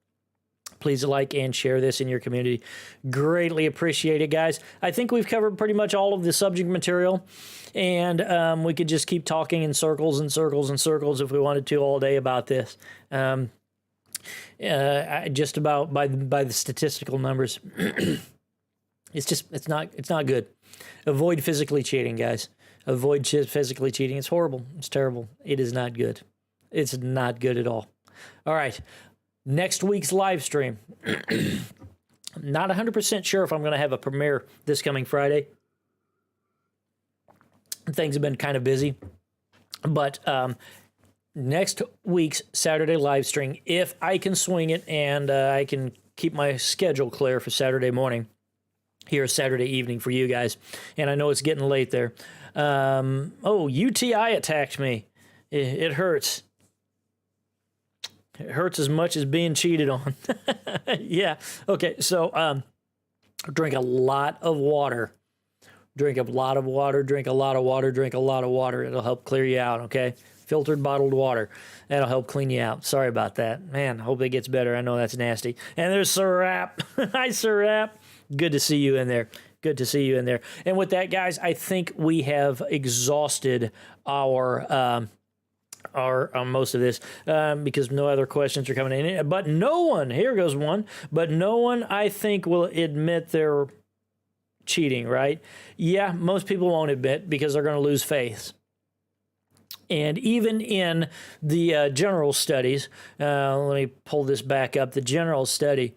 Please like and share this in your community. Greatly appreciate it, guys. I think we've covered pretty much all of the subject material, and we could just keep talking in circles and circles and circles if we wanted to all day about this. Just about by the statistical numbers, it's not good. Avoid physically cheating, guys. Avoid physically cheating. It's horrible. It's terrible. It is not good. It's not good at all. All right. Next week's live stream. Not 100% sure if I'm going to have a premiere this coming Friday. Things have been kind of busy. But next week's Saturday live stream, if I can swing it and I can keep my schedule clear for Saturday morning, here Saturday evening for you guys. And I know it's getting late there. UTI attacked me. It hurts. It hurts as much as being cheated on. Yeah. Okay. So, drink a lot of water. Drink a lot of water. Drink a lot of water. Drink a lot of water. It'll help clear you out. Okay. Filtered bottled water. That'll help clean you out. Sorry about that. Man, I hope it gets better. I know that's nasty. And there's Serap. Hi, Serap. Good to see you in there. Good to see you in there. And with that, guys, I think we have exhausted our most of this because no other questions are coming in. But no one, here goes one, but no one, I think, will admit they're cheating, right? Yeah, most people won't admit because they're going to lose faith. And even in the general studies, let me pull this back up, the general study,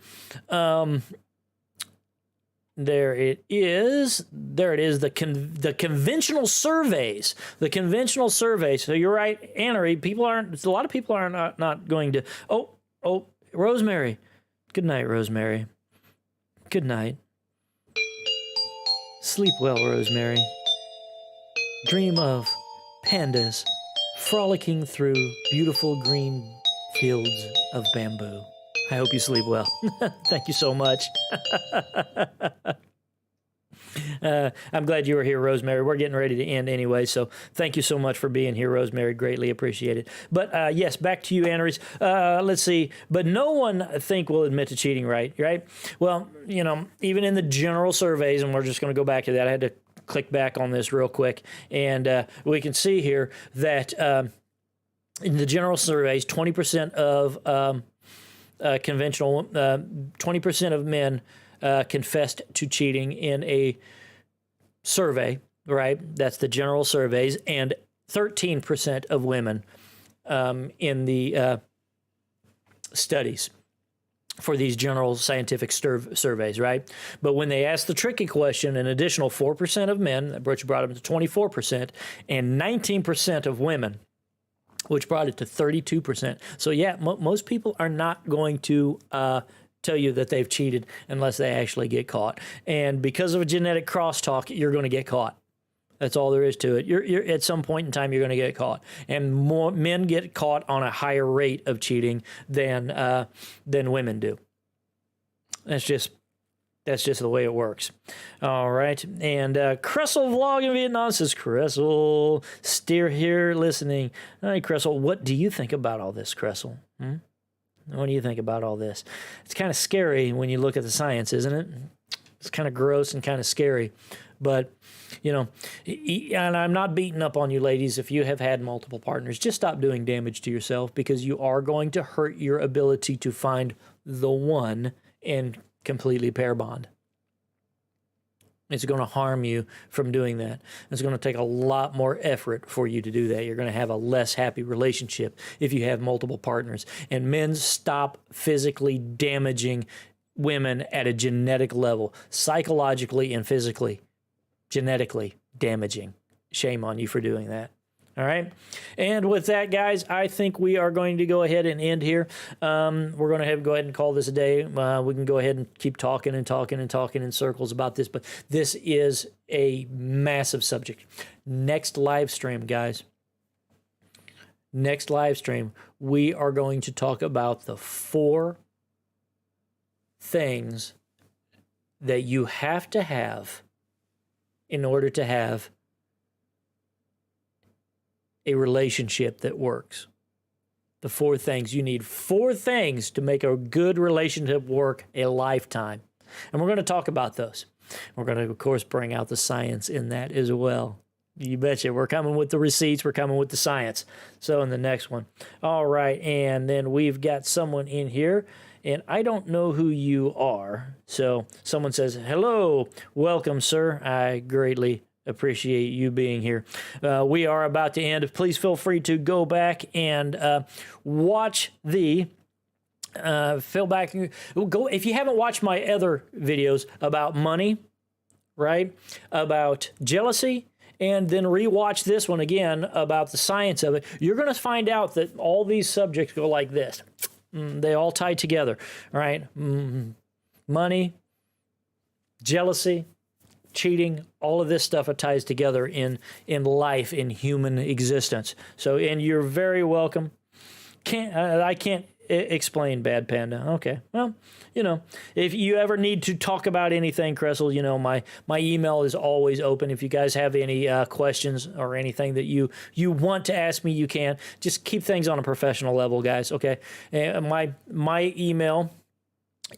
there it is, the conventional surveys, So you're right, Annery, a lot of people are not going to, oh, Rosemary. Good night, Rosemary. Good night. Sleep well, Rosemary. Dream of pandas frolicking through beautiful green fields of bamboo. I hope you sleep well. Thank you so much. I'm glad you were here, Rosemary. We're getting ready to end anyway, so thank you so much for being here, Rosemary. Greatly appreciate it. But yes, back to you, Anneries. Let's see. But no one, I think, will admit to cheating, right? Well, even in the general surveys, and we're just going to go back to that. I had to click back on this real quick, and we can see here that in the general surveys, 20% of conventional, 20% of men confessed to cheating in a survey, right? That's the general surveys, and 13% of women in the studies for these general scientific surveys, right? But when they asked the tricky question, an additional 4% of men, which brought them to 24%, and 19% of women, which brought it to 32%. So yeah, most people are not going to tell you that they've cheated unless they actually get caught. And because of a genetic crosstalk, you're going to get caught. That's all there is to it. You're at some point in time, you're going to get caught. And more men get caught on a higher rate of cheating than women do. That's just the way it works. All right. And Cressel Vlog in Vietnam says, Cressel, steer here listening. All right, Cressel, what do you think about all this, Cressel? What do you think about all this? It's kind of scary when you look at the science, isn't it? It's kind of gross and kind of scary. But, and I'm not beating up on you ladies if you have had multiple partners. Just stop doing damage to yourself because you are going to hurt your ability to find the one and completely pair bond. It's going to harm you from doing that. It's going to take a lot more effort for you to do that. You're going to have a less happy relationship if you have multiple partners. And men, stop physically damaging women at a genetic level, psychologically and physically, genetically damaging. Shame on you for doing that. All right. And with that, guys, I think we are going to go ahead and end here. We're going to go ahead and call this a day. We can go ahead and keep talking and talking and talking in circles about this. But this is a massive subject. Next live stream, guys. Next live stream, we are going to talk about the 4 things that you have to have in order to have a relationship that works. The 4 things. You need 4 things to make a good relationship work a lifetime. And we're going to talk about those. We're going to, of course, bring out the science in that as well. You betcha. We're coming with the receipts. We're coming with the science. So in the next one. All right. And then we've got someone in here. And I don't know who you are. So someone says, hello, welcome, sir. I greatly appreciate you being here. We are about to end. Please feel free to go back and watch the go if you haven't watched my other videos about money, right? About jealousy, and then rewatch this one again about the science of it. You're going to find out that all these subjects go like this. They all tie together, right? Money, jealousy, cheating, all of this stuff ties together in life, in human existence. So, and you're very welcome. I can't explain Bad Panda. Okay, well, you know, if you ever need to talk about anything, Cressel, you know, my email is always open. If you guys have any questions or anything that you want to ask me, you can. Just keep things on a professional level, guys. Okay, my email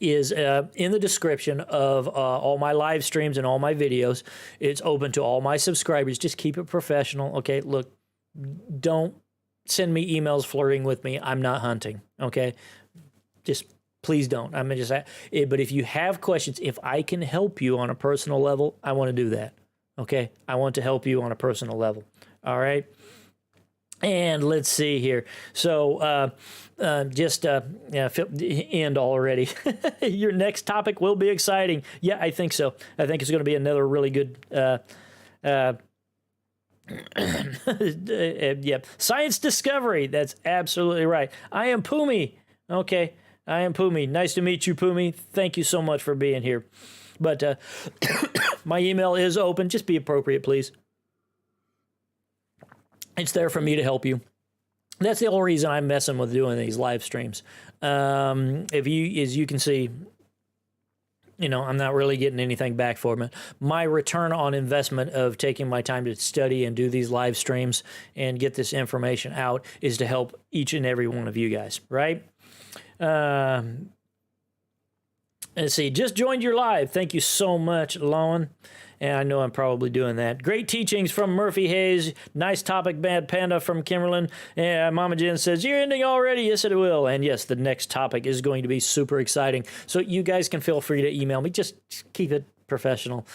is in the description of all my live streams and all my videos. It's open to all my subscribers. Just keep it professional. Okay, look, don't send me emails flirting with me. I'm not hunting. Okay, just please don't. I'm just. But if you have questions, if I can help you on a personal level, I want to do that. Okay, I want to help you on a personal level. All right. And let's see here. So end already. Your next topic will be exciting. Yeah, I think so. I think it's going to be another really good. Yep. Science discovery. That's absolutely right. I am Pumi. Okay. I am Pumi. Nice to meet you, Pumi. Thank you so much for being here. But my email is open. Just be appropriate, please. It's there for me to help you. That's the only reason I'm messing with doing these live streams. As you can see, you know, I'm not really getting anything back for it. My return on investment of taking my time to study and do these live streams and get this information out is to help each and every one of you guys, right? Let's see, just joined your live. Thank you so much, Lowen. And I know I'm probably doing that. Great teachings from Murphy Hayes. Nice topic, Bad Panda from Kimberlyn. And Mama Jen says, you're ending already? Yes, it will. And yes, the next topic is going to be super exciting. So you guys can feel free to email me. Just keep it professional.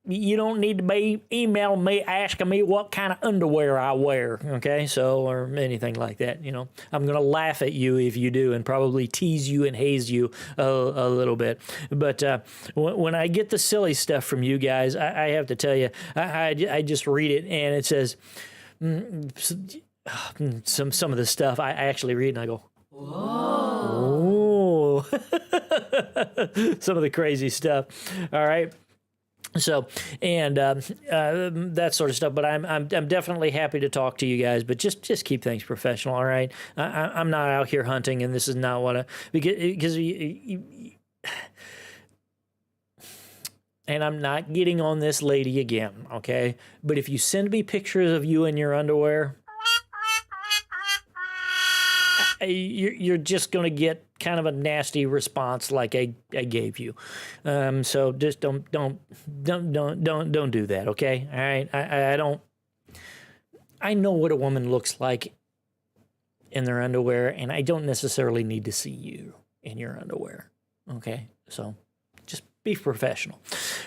You don't need to be email me asking me what kind of underwear I wear, okay? So, or anything like that, you know. I'm going to laugh at you if you do and probably tease you and haze you a little bit. But when I get the silly stuff from you guys, I have to tell you, I just read it and it says, some of the stuff I actually read and I go, whoa. Some of the crazy stuff, all right? So, and that sort of stuff. But I'm definitely happy to talk to you guys. But just keep things professional, all right? I'm not out here hunting, and this is not what because and I'm not getting on this lady again, okay? But if you send me pictures of you in your underwear, you're just going to get kind of a nasty response like I gave you. So just don't do that, okay? All right. I know what a woman looks like in their underwear, and I don't necessarily need to see you in your underwear. Okay? So just be professional.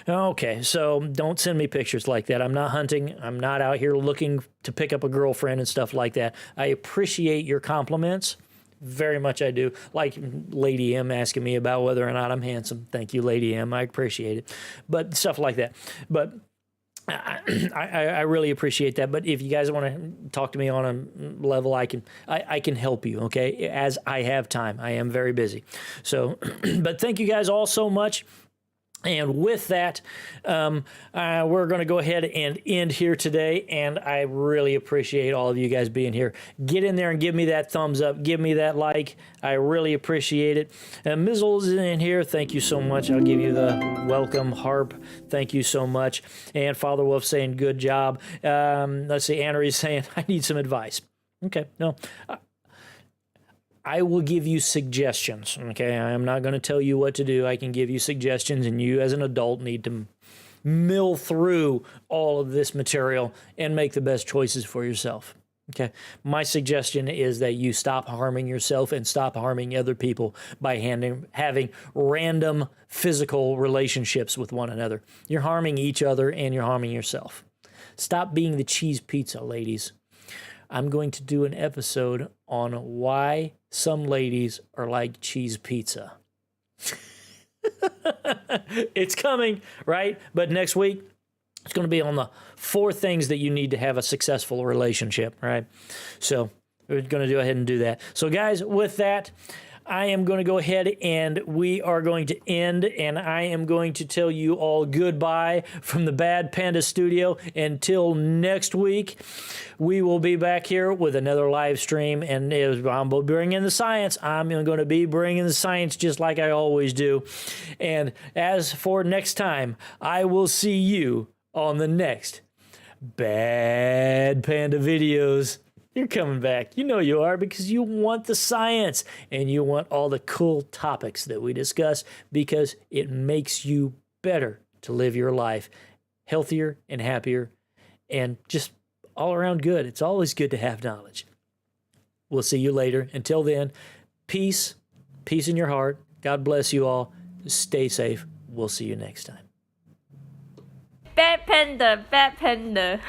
Okay, so don't send me pictures like that. I'm not hunting. I'm not out here looking to pick up a girlfriend and stuff like that. I appreciate your compliments. Very much I do. Like Lady M asking me about whether or not I'm handsome. Thank you, Lady M. I appreciate it. But stuff like that. But I really appreciate that. But if you guys want to talk to me on a level, I can help you, okay? As I have time. I am very busy. So, but thank you guys all so much. And with that, we're going to go ahead and end here today. And I really appreciate all of you guys being here. Get in there and give me that thumbs up. Give me that like. I really appreciate it. Mizzle's in here. Thank you so much. I'll give you the welcome harp. Thank you so much. And Father Wolf saying, good job. Let's see. Annery's saying, I need some advice. Okay. No. I will give you suggestions, okay? I am not going to tell you what to do. I can give you suggestions, and you as an adult need to mill through all of this material and make the best choices for yourself, okay? My suggestion is that you stop harming yourself and stop harming other people by having random physical relationships with one another. You're harming each other, and you're harming yourself. Stop being the cheese pizza, ladies. I'm going to do an episode on why some ladies are like cheese pizza. It's coming, right? But next week, it's going to be on the 4 things that you need to have a successful relationship, right? So we're going to go ahead and do that. So guys, with that, I am going to go ahead and we are going to end, and I am going to tell you all goodbye from the Bad Panda studio. Until next week, we will be back here with another live stream, and I'm bringing the science. I'm going to be bringing the science just like I always do. And as for next time, I will see you on the next Bad Panda videos. You're coming back. You know you are, because you want the science and you want all the cool topics that we discuss, because it makes you better to live your life healthier and happier and just all around good. It's always good to have knowledge. We'll see you later. Until then, peace in your heart. God bless you all. Stay safe. We'll see you next time. Bad Panda, Bad Panda.